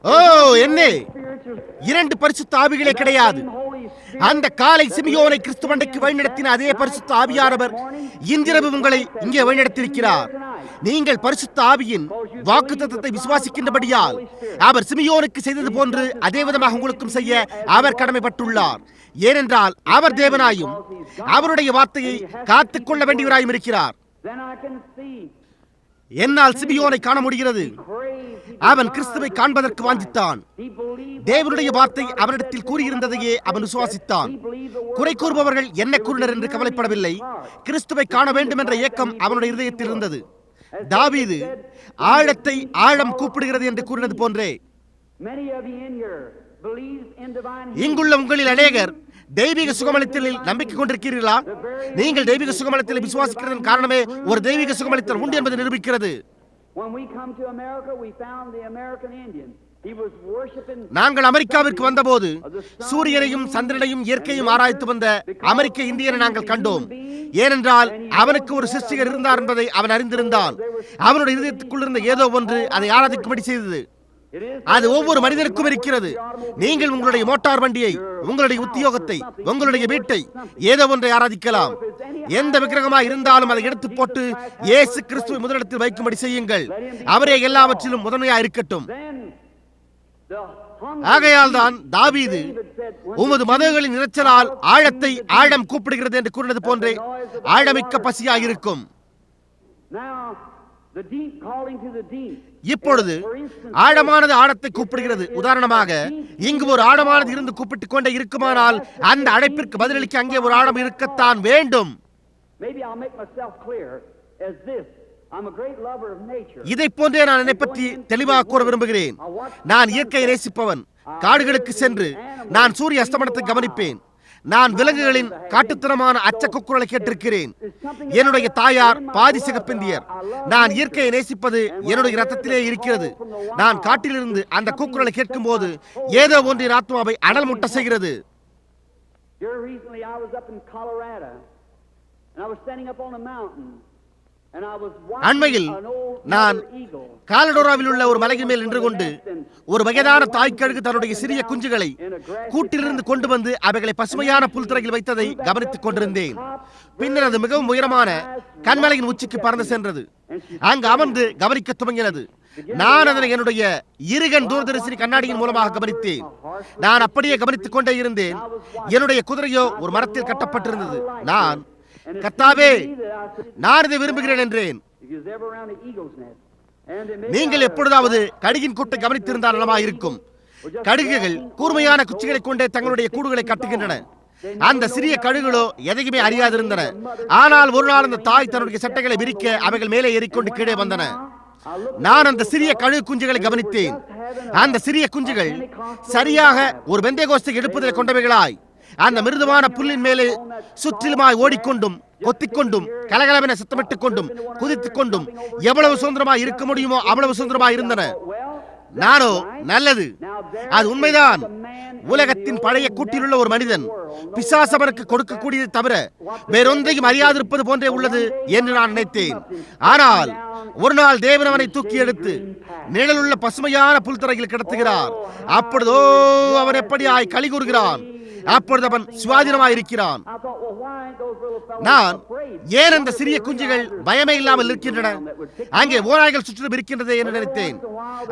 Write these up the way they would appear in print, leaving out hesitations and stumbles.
ஓ என்ன, இரண்டு பரிசுத்த ஆவிகளே கிடையாது. அந்த காலை சிமியோனை கிறிஸ்துவண்டைக்கு வழிநடத்தின அதே பரிசுத்த ஆவியானவர் இன்றிரவு உங்களை இங்கே வழிநடத்தியிருக்கிறார். நீங்கள் பரிசுத்த ஆவியின் வாக்குத்தத்தத்தை விசுவாசிக்கின்றபடியால் அவர் சிமியோனுக்கு செய்தது போன்று அதே விதமாக உங்களுக்கும் செய்ய அவர் கடமைப்பட்டுள்ளார். ஏனென்றால் அவர் தேவனாயும் அவருடைய வார்த்தையை காத்துக்கொள்ள வேண்டியவராயும் இருக்கிறார். என்னால் சிமியோனை காண முடிகிறது. அவன் கிறிஸ்துவை காண்பதற்கு வாஞ்சித்தான். தேவனுடைய வார்த்தை அவனிடத்தில் கூறியிருந்ததையே அவன் விசுவாசித்தான். குறை கூறுபவர்கள் என்ன கூறினர் என்று கவலைப்படவில்லை. கிறிஸ்துவை காண வேண்டும் என்ற ஏக்கம் அவனுடைய இதயத்தில் இருந்தது. தாவீது ஆழத்தை ஆழம் கூப்பிடுகிறது என்று கூறினது போன்றே இங்குள்ள உங்களில் அநேகர் தெய்வீக சுகமளித்தலில் நம்பிக்கை கொண்டிருக்கிறீர்களா? நீங்கள் தெய்வீக சுகமளித்தலை விசுவாசிக்கிறதன் காரணமே ஒரு தெய்வீக சுகமளித்தல் உண்டு என்பதை நிரூபிக்கிறது. நாங்கள் அமெரிக்காவிற்கு வந்தபோது சூரியனையும் சந்திரனையும் இயற்கையும் ஆராய்த்து வந்த அமெரிக்க இந்தியனை நாங்கள் கண்டோம். ஏனென்றால் அவனுக்கு ஒரு சிருஷ்டிகர் இருந்தார் என்பதை அவன் அறிந்திருந்தான். அவனுடைய இதயத்துக்குள் இருந்த ஏதோ ஒன்று அதை ஆராதிக்கும்படி செய்தது. அது ஒவ்வொரு மனிதனுக்கும் இருக்கிறது. நீங்கள் உங்களுடைய மோட்டார் வண்டியை, உங்களுடைய உத்தியோகத்தை, உங்களுடைய வீட்டை, ஏதோ ஒன்றை ஆராதிக்கலாம். எந்த விக்கிரகமாக இருந்தாலும் அதை எடுத்து போட்டு இயேசு கிறிஸ்துவை முதலிடத்தில் வைக்கும்படி செய்யுங்கள். அவரே எல்லாவற்றிலும் முதன்மையாக இருக்கட்டும். ஆகையால் தான் தாவீது உமது மதங்களின் இரைச்சலால் ஆழத்தை ஆழம் கூப்பிடுகிறது என்று கூறினது போன்றே ஆழமிக்க பசியாக இருக்கும். இப்பொழுது ஆழமானது ஆழத்தை கூப்பிடுகிறது. உதாரணமாக, இங்கு ஒரு ஆழமானது இருந்து கூப்பிட்டுக் கொண்டே இருக்குமானால் அந்த அழைப்பிற்கு பதிலளிக்க அங்கே ஒரு ஆழம் இருக்கத்தான் வேண்டும். இதை போன்றே நான் என்னை பற்றி தெளிவாக கூற விரும்புகிறேன். நான் இயற்கையை நேசிப்பவன். காடுகளுக்கு சென்று நான் சூரிய அஸ்தமனத்தை கவனிப்பேன். நான் விலங்குகளின் காட்டுத்தனமான அச்ச குக்குரலை கேட்டிருக்கிறேன். என்னுடைய தாயார் பாதி சிகப்பிந்தியர். நான் இயற்கையை நேசிப்பது என்னுடைய ரத்தத்திலே இருக்கிறது. நான் காட்டிலிருந்து அந்த கூக்குரலை கேட்கும் போது ஏதோ ஒன்றின் ஆத்மாவை அனல் முட்ட செய்கிறது. அண்மையில் நான் காலடோராவில் உள்ள ஒரு மலையின் மேல் நின்று கொண்டு ஒரு வயதான தாய்க்கழுகு தன்னுடைய சிறிய குஞ்சுகளை கூட்டிலிருந்து கொண்டு வந்து அவைகளை பசுமையான புல்தரையில் வைத்ததை கவனித்துக் கொண்டிருந்தேன். பின்னர் அது மிகவும் உயரமான கண்மலையின் உச்சிக்கு பறந்து சென்றது. அங்கு அமர்ந்து கவனிக்க துவங்கினது. நான் அதனை என்னுடைய இருகன் தூரதரிசனி கண்ணாடியின் மூலமாக கவனித்தேன். நான் அப்படியே கவனித்துக் கொண்டே இருந்தேன். என்னுடைய குதிரையோ ஒரு மரத்தில் கட்டப்பட்டிருந்தது. நான், கர்த்தாவே, நான் இதை விரும்புகிறேன் என்றேன். நீங்கள் எப்பொழுதாவது கடுகின் கூட்டை கவனித்திருந்தால் நலமாக இருக்கும். கடுகுகள் கூர்மையான குச்சிகளை கொண்டே தங்களுடைய கூடுகளை கட்டுகின்றன. அந்த சிறிய கழுகுகளோ எதையுமே அறியாதிருந்தன. ஆனால் ஒரு நாள் அந்த தாய் தன்னுடைய சட்டைகளை விரிக்க அவைகள் மேலே ஏறிக்கொண்டு கீழே வந்தன. நான் அந்த சிறிய கழுகு குஞ்சுகளை கவனித்தேன். அந்த சிறிய குஞ்சுகள் சரியாக ஒரு பெந்தேகோஸ்தை எடுப்பதை கொண்டவைகளாய் அந்த மிருதுவான புல்லின் மேலே சுற்றிலுமாய் ஓடிக்கொண்டும் கொத்திக்கொண்டும் கலகலவென சத்தமிட்டுக் கொண்டும் குதித்துக் கொண்டும் எவ்வளவு சுதந்திரமாய் இருக்க முடியுமோ அவ்வளவு சுதந்திரமாய் இருந்தன. நானோ, நல்லது, அது உண்மைதான். உலகத்தின் பழைய கூட்டிலுள்ள ஒரு மனிதன் பிசாசவனுக்கு கொடுக்கக்கூடியதை தவிர வேறொன்றையும் அறியாதிருப்பது போன்றே உள்ளது என்று நான் நினைத்தேன். ஆனால் ஒரு நாள் தேவன் அவனை தூக்கி எடுத்து நிழலுள்ள பசுமையான புல்தரையில் கிடத்துகிறார். அப்பொழுதோ அவன் எப்படியாய் களி கூறுகிறான். அப்பொழுது அவன் சுவாதீனமாயிருக்கிறான். நான் ஏன் அந்த சிறிய குஞ்சுகள் பயமே இல்லாமல் இருக்கின்றன? அங்கே ஓநாய்கள் சுற்றிலும் இருக்கின்றது என்று நினைத்தேன்.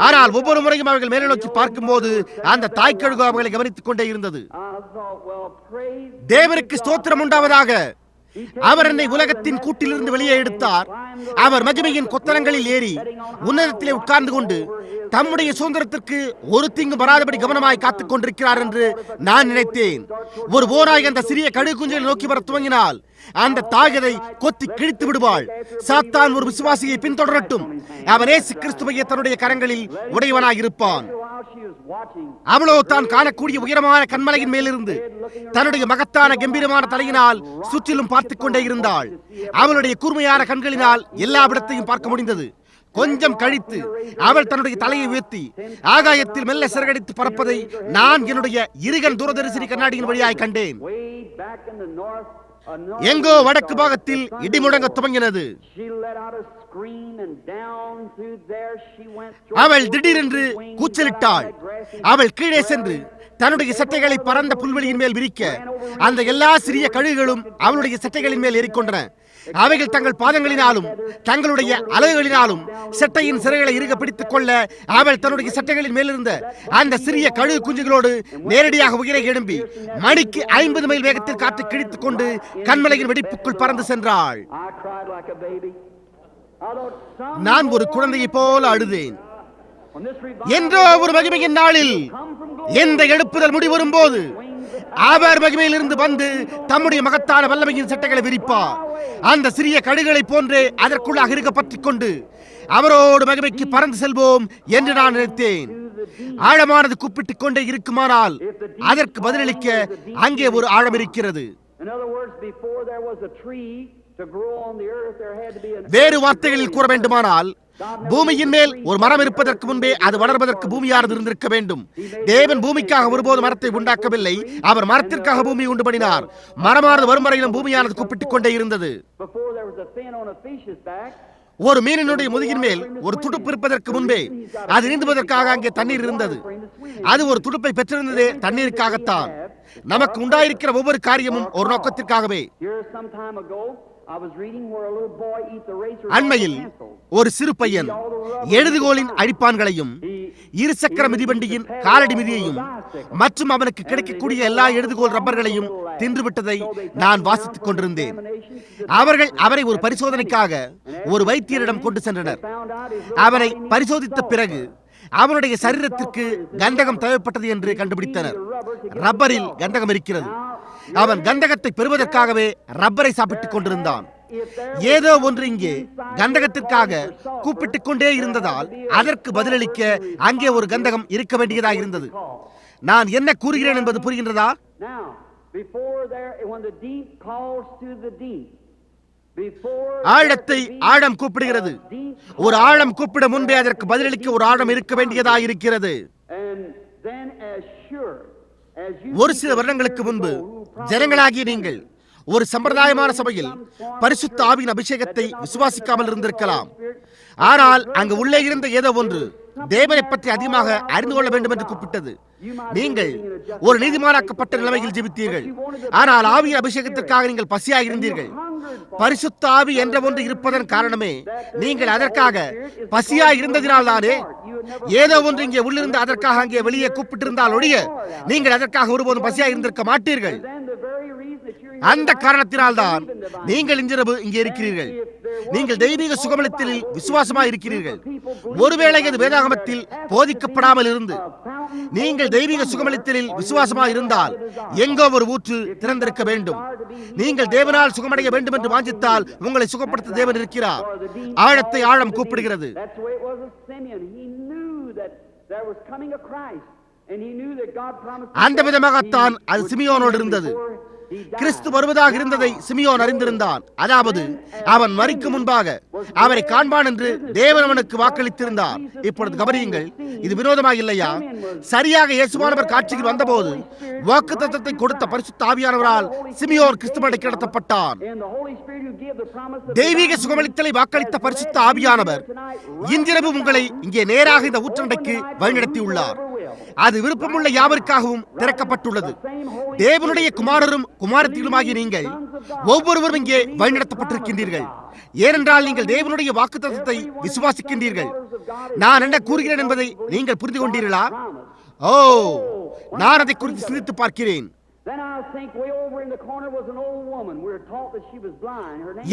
ஆனால் ஒவ்வொரு முறையும் அவர்கள் மேலே நோக்கி பார்க்கும் போது அந்த தாய்க்கழுகு அவர்களை கவனித்துக் கொண்டே இருந்தது. தேவனுக்கு ஸ்தோத்திரம் உண்டாவதாக. அவர் என்னை உலகத்தின் கூட்டிலிருந்து வெளியே எடுத்தார். அவர் மகிமையின் கொத்தளங்களில் ஏறி உன்னதத்திலே உட்கார்ந்து கொண்டு தம்முடைய சுதந்திரத்திற்கு ஒரு தீங்கு வராதபடி கவனமாய் காத்துக் கொண்டிருக்கிறார் என்று நான் நினைத்தேன். ஒரு ஓராய் அந்த சிறிய கழுகு குஞ்சுகளை நோக்கி வர துவங்கினால் அந்த தாயதை கொத்தி கிழித்து விடுவாள். சாத்தான் ஒரு விசுவாசியை பின்தொடரட்டும். அவன் இயேசு கிறிஸ்துவையே தன்னுடைய கரங்களில் உடையவனாய் இருப்பான். அவளோ தான் காணக்கூடிய உயரமான கண்மலையின் மேலிருந்து தன்னுடைய மகத்தான கம்பீரமான தலையினால் சுற்றிலும் பார்த்துக் கொண்டே இருந்தாள். அவளுடைய கூர்மையான கண்களினால் எல்லா இடத்தையும் பார்க்க முடிந்தது. கொஞ்சம் கழித்து அவள் தன்னுடைய தலையை உயர்த்தி ஆகாயத்தில் மெல்ல சிறகடித்து பறப்பதை நான் என்னுடைய இருகன் தூரதரிசனி கண்ணாடியின் வழியாய் கண்டேன். எங்கோ வடக்கு பாகத்தில் இடி முழங்க துவங்கினது. அவள் திடீரென்று கூச்சலிட்டாள். அவள் கீழே சென்று தன்னுடைய சட்டைகளை பரந்த புல்வெளியின் மேல் விரிக்க அந்த எல்லா சிறிய கழுகுகளும் அவளுடைய சட்டைகளின் மேல் ஏறிக்கொண்டன. அவைகள் தங்கள் பாதங்களினாலும் தங்களுடைய அலகுகளினாலும் சட்டையின் சிறைகளை இறுக பிடித்துக் கொள்ள அவள் தன்னுடைய சட்டைகளின் மேலிருந்த அந்த சிறிய கழுகு குஞ்சுகளோடு நேரடியாக உயிரை எழும்பி மணிக்கு 50 மைல் வேகத்தில் காற்று கிழித்துக் கொண்டு கண்மலையின் வெடிப்புக்குள் பறந்து சென்றாள். நான் ஒரு குழந்தையை போல அழுதேன். என்றோ ஒரு மகிமையின் நாளில் எந்த எழுப்புதல் முடிவரும் போது அவர் மகிமையிலிருந்து வந்து தம்முடைய மகத்தான வல்லமையின் சட்டைகளை விரிப்பார். அந்த சிறிய கழுகுகளை போன்றே அதற்குள்ளாக இருக்க பற்றிக் கொண்டு அவரோடு மகிமைக்கு பறந்து செல்வோம் என்று நான் நினைத்தேன். ஆழமானது கூப்பிட்டுக் கொண்டே இருக்குமானால் அதற்கு பதிலளிக்க அங்கே ஒரு ஆழம் இருக்கிறது. வேறு வார்த்தைகளில் கூற வேண்டுமானால், பூமியின் மேல் ஒரு மரம் இருப்பதற்கு முன்பே அது வளர்வதற்கு பூமியானது இருந்திருக்க வேண்டும். தேவன் பூமிக்காக ஒருபோது மரத்தை உண்டாக்கவில்லை, அவர் மரத்திற்காக பூமியை உண்டு பண்ணினார். மரமானது வரும் வரையிலும் பூமியானது கூப்பிட்டுக் கொண்டே இருந்தது. ஒரு மீனினுடைய முதுகின் மேல் ஒரு துடுப்பு இருப்பதற்கு முன்பே அது நீந்துவதற்காக அங்கே தண்ணீர் இருந்தது. அது ஒரு துடுப்பை பெற்றிருந்ததே தண்ணீருக்காகத்தான். நமக்கு உண்டாயிருக்கிற ஒவ்வொரு காரியமும் ஒரு நோக்கத்திற்காகவே. அண்மையில் ஒரு சிறு பையன் எழுதுகோலின் அழிப்பான்களையும் இருசக்கர மிதிவண்டியின் காலடி மிதியையும் மற்றும் அவனுக்கு கிடைக்கக்கூடிய எல்லா எழுதுகோல் ரப்பர்களையும் தின்றுவிட்டதை நான் வாசித்துக் கொண்டிருந்தேன். அவர்கள் அவரை ஒரு பரிசோதனைக்காக ஒரு வைத்தியரிடம் கொண்டு சென்றனர். அவனை பரிசோதித்த பிறகு அவனுடைய சரீரத்திற்கு கந்தகம் தேவைப்பட்டது என்று கண்டுபிடித்தனர். ரப்பரில் கந்தகம் இருக்கிறது. அவன் கந்தகத்தை பெறுவதற்காகவே ரப்பரை சாப்பிட்டுக் கொண்டிருந்தான். ஏதோ ஒன்று இங்கே கந்தகத்திற்காக கூப்பிட்டுக் கொண்டே இருந்ததால் அதற்கு பதிலளிக்க அங்கே ஒரு கந்தகம் இருக்க வேண்டியதாக இருந்தது. நான் என்ன கூறுகிறேன் என்பது புரிகின்றதா? ஆழத்தை ஆழம் கூப்பிடுகிறது. ஒரு ஆழம் கூப்பிட முன்பே அதற்கு பதிலளிக்க ஒரு ஆழம் இருக்க வேண்டியதாக இருக்கிறது. ஒரு சில வருடங்களுக்கு முன்பு ஜனங்களாகிய நீங்கள் ஒரு சம்பிரதாயமான சபையில் பரிசுத்த ஆவியின் அபிஷேகத்தை விசுவாசிக்காமல் இருந்திருக்கலாம். ஆனால் அங்கு உள்ளே இருந்த ஏதோ ஒன்று தேவனை பற்றி அதிகமாக அறிந்து கொள்ள வேண்டும் என்று கூப்பிட்டது. நீங்கள் ஒரு நீதிமானாக்கப்பட்ட நிலைமையில் ஜீவித்தீர்கள். ஆனால் ஆவியின் அபிஷேகத்திற்காக நீங்கள் பசியாக இருந்தீர்கள். பரிசுத்த ஆவி என்ற ஒன்று இருப்பதன் காரணமே நீங்கள் அதற்காக பசியாக இருந்ததினால்தானே. ஏதோ ஒன்று இங்கே உள்ளிருந்து அதற்காக அங்கே வெளியே கூப்பிட்டிருந்தால் ஒழிய நீங்கள் அதற்காக ஒருபோதும் பசியாக இருந்திருக்க மாட்டீர்கள். அந்த காரணத்தினால்தான் நீங்கள் இன்றிரவு இங்கே இருக்கிறீர்கள். நீங்கள் தெய்வீக சுகமளித்தலில் விசுவாசமாக இருக்கிறீர்கள். ஒருவேளை அது வேதாகமத்தில் போதிக்கப்படாமல் இருந்து நீங்கள் தெய்வீக சுகமளித்தலில் விசுவாசமாக இருந்தால் எங்கோ ஒரு ஊற்று திறந்திருக்க வேண்டும். நீங்கள் தேவனால் சுகமடைய வேண்டும் என்று வாஞ்சித்தால் உங்களை சுகப்படுத்த தேவன் இருக்கிறார். ஆழத்தை ஆழம் கூப்பிடுகிறது. அந்த விதமாகத்தான் அது சிமியோனோடு இருந்தது. கிறிஸ்து வருவதாக இருந்ததை சிமியோன் அறிந்திருந்தான். அதாவது அவன் மரிக்கும் முன்பாக அவரை காண்பான் என்று தேவன் அவனுக்கு வாக்களித்திருந்தார். இப்பொழுது கவனியுங்கள், இது வினோதமாக இல்லையா? சரியாக இயேசுவானவர் காட்சியில் வந்தபோது வாக்குத்தத்தத்தை கொடுத்த பரிசுத்த ஆவியானவரால் சிமியோன் கிறிஸ்துவனுக்கு நடத்தப்பட்டான். தெய்வீக சுகமளித்தலை வாக்களித்த பரிசுத்த ஆவியானவர் இன்றிரவு உங்களை இங்கே நேராக இந்த ஊற்றண்டைக்கு வழிநடத்தியுள்ளார். அது விருப்பமுள்ள யாவருக்காகவும் திறக்கப்பட்டுள்ளது. தேவனுடைய குமாரரும் குமாரத்திலுமாகிய நீங்கள் ஒவ்வொருவரும் இங்கே வழிநடத்தப்பட்டிருக்கின்றீர்கள். ஏனென்றால் நீங்கள் தேவனுடைய வாக்குத்தத்தத்தை விசுவாசிக்கின்றீர்கள். நான் என்ன கூறுகிறேன் என்பதை நீங்கள் புரிந்து கொண்டீர்களா? ஓ, நான் அதை குறித்து சிந்தித்து பார்க்கிறேன்.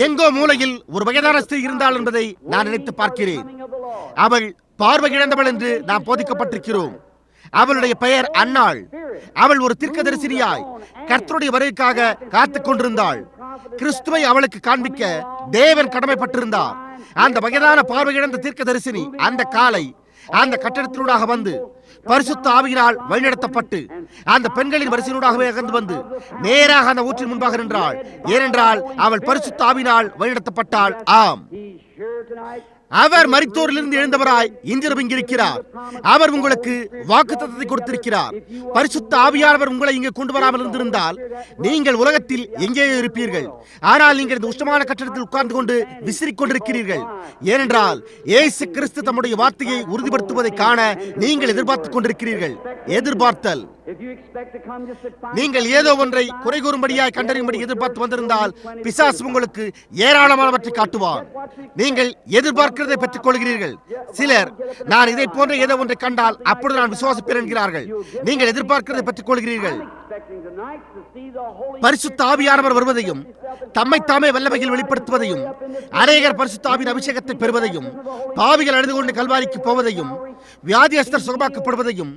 எங்கோ மூலையில் ஒரு வயதான ஸ்திரீ இருந்தாள் என்பதை நான் நினைத்து பார்க்கிறேன். அவள் பார்வை இழந்தவள் என்று நாம் போதிக்கப்பட்டிருக்கிறோம். அவளுடைய பெயர் அன்னாள். அவள் ஒரு தீர்க்கதரிசினியாய் கர்த்தருடைய வருகைக்காக காத்துக் கொண்டிருந்தாள். கிறிஸ்துவை அவளுக்கு காண்பிக்க தேவன் கடமைப்பட்டிருந்தார். அந்த வயதான பார்வையிழந்த தீர்க்கதரிசினி அந்த காலை அந்த கட்டடத்தினூடாக வந்து பரிசுத்த ஆவியினால் வழிநடத்தப்பட்டு அந்த பெண்களின் வரிசையினூடாகவே அகன்று வந்து நேராக அந்த ஊற்றின் முன்பாக நின்றாள். ஏனென்றால் அவள் பரிசுத்த ஆவியினால் வழிநடத்தப்பட்டாள். ஆம், அவர் மரித்தோரிலிருந்து எழுந்தவராய் இன்றிரவு இங்கிருக்கிறார். அவர் உங்களுக்கு வாக்குத்தத்தத்தை கொடுத்திருக்கிறார். பரிசுத்த ஆவியானவர் உங்களை இங்கே கொண்டு வராமல் இருந்திருந்தால் நீங்கள் உலகத்தில் எங்கேயோ இருப்பீர்கள். ஆனால் நீங்கள் இந்த உஷ்ணமான கட்டடத்தில் உட்கார்ந்து கொண்டு விசிறிக் கொண்டிருக்கிறீர்கள். ஏனென்றால் இயேசு கிறிஸ்து தம்முடைய வார்த்தையை உறுதிப்படுத்துவதை காண நீங்கள் எதிர்பார்த்துக் கொண்டிருக்கிறீர்கள். எதிர்பார்த்தல். நீங்கள் ஏதோ ஒன்றை குறை கூறும்படியாய் கண்டறியும்படி எதிர்பார்த்து வந்திருந்தால் பிசாசு உங்களுக்கு ஏராளமானவற்றை காட்டுவார். நீங்கள் எதிர்பார்க்கிறதை பெற்றுக் கொள்கிறீர்கள். சிலர் நான் இதை போன்ற ஏதோ ஒன்றை கண்டால் அப்பொழுது நான் விசுவாசிப்பேன் என்கிறார்கள். நீங்கள் எதிர்பார்க்கிறதை பெற்றுக் கொள்கிறீர்கள். பரிசுத்த ஆவியானவர் வருவதையும் தம்மைத்தாமே வல்லமையில் வெளிப்படுத்துவதையும் அநேகர் பரிசுத்த ஆவியின் அபிஷேகத்தை பெறுவதையும் பாவிகள் அழுது கொண்டு கல்வாரிக்கு போவதையும் வியாதியஸ்தர் சுகமாக்கப்படுவதையும்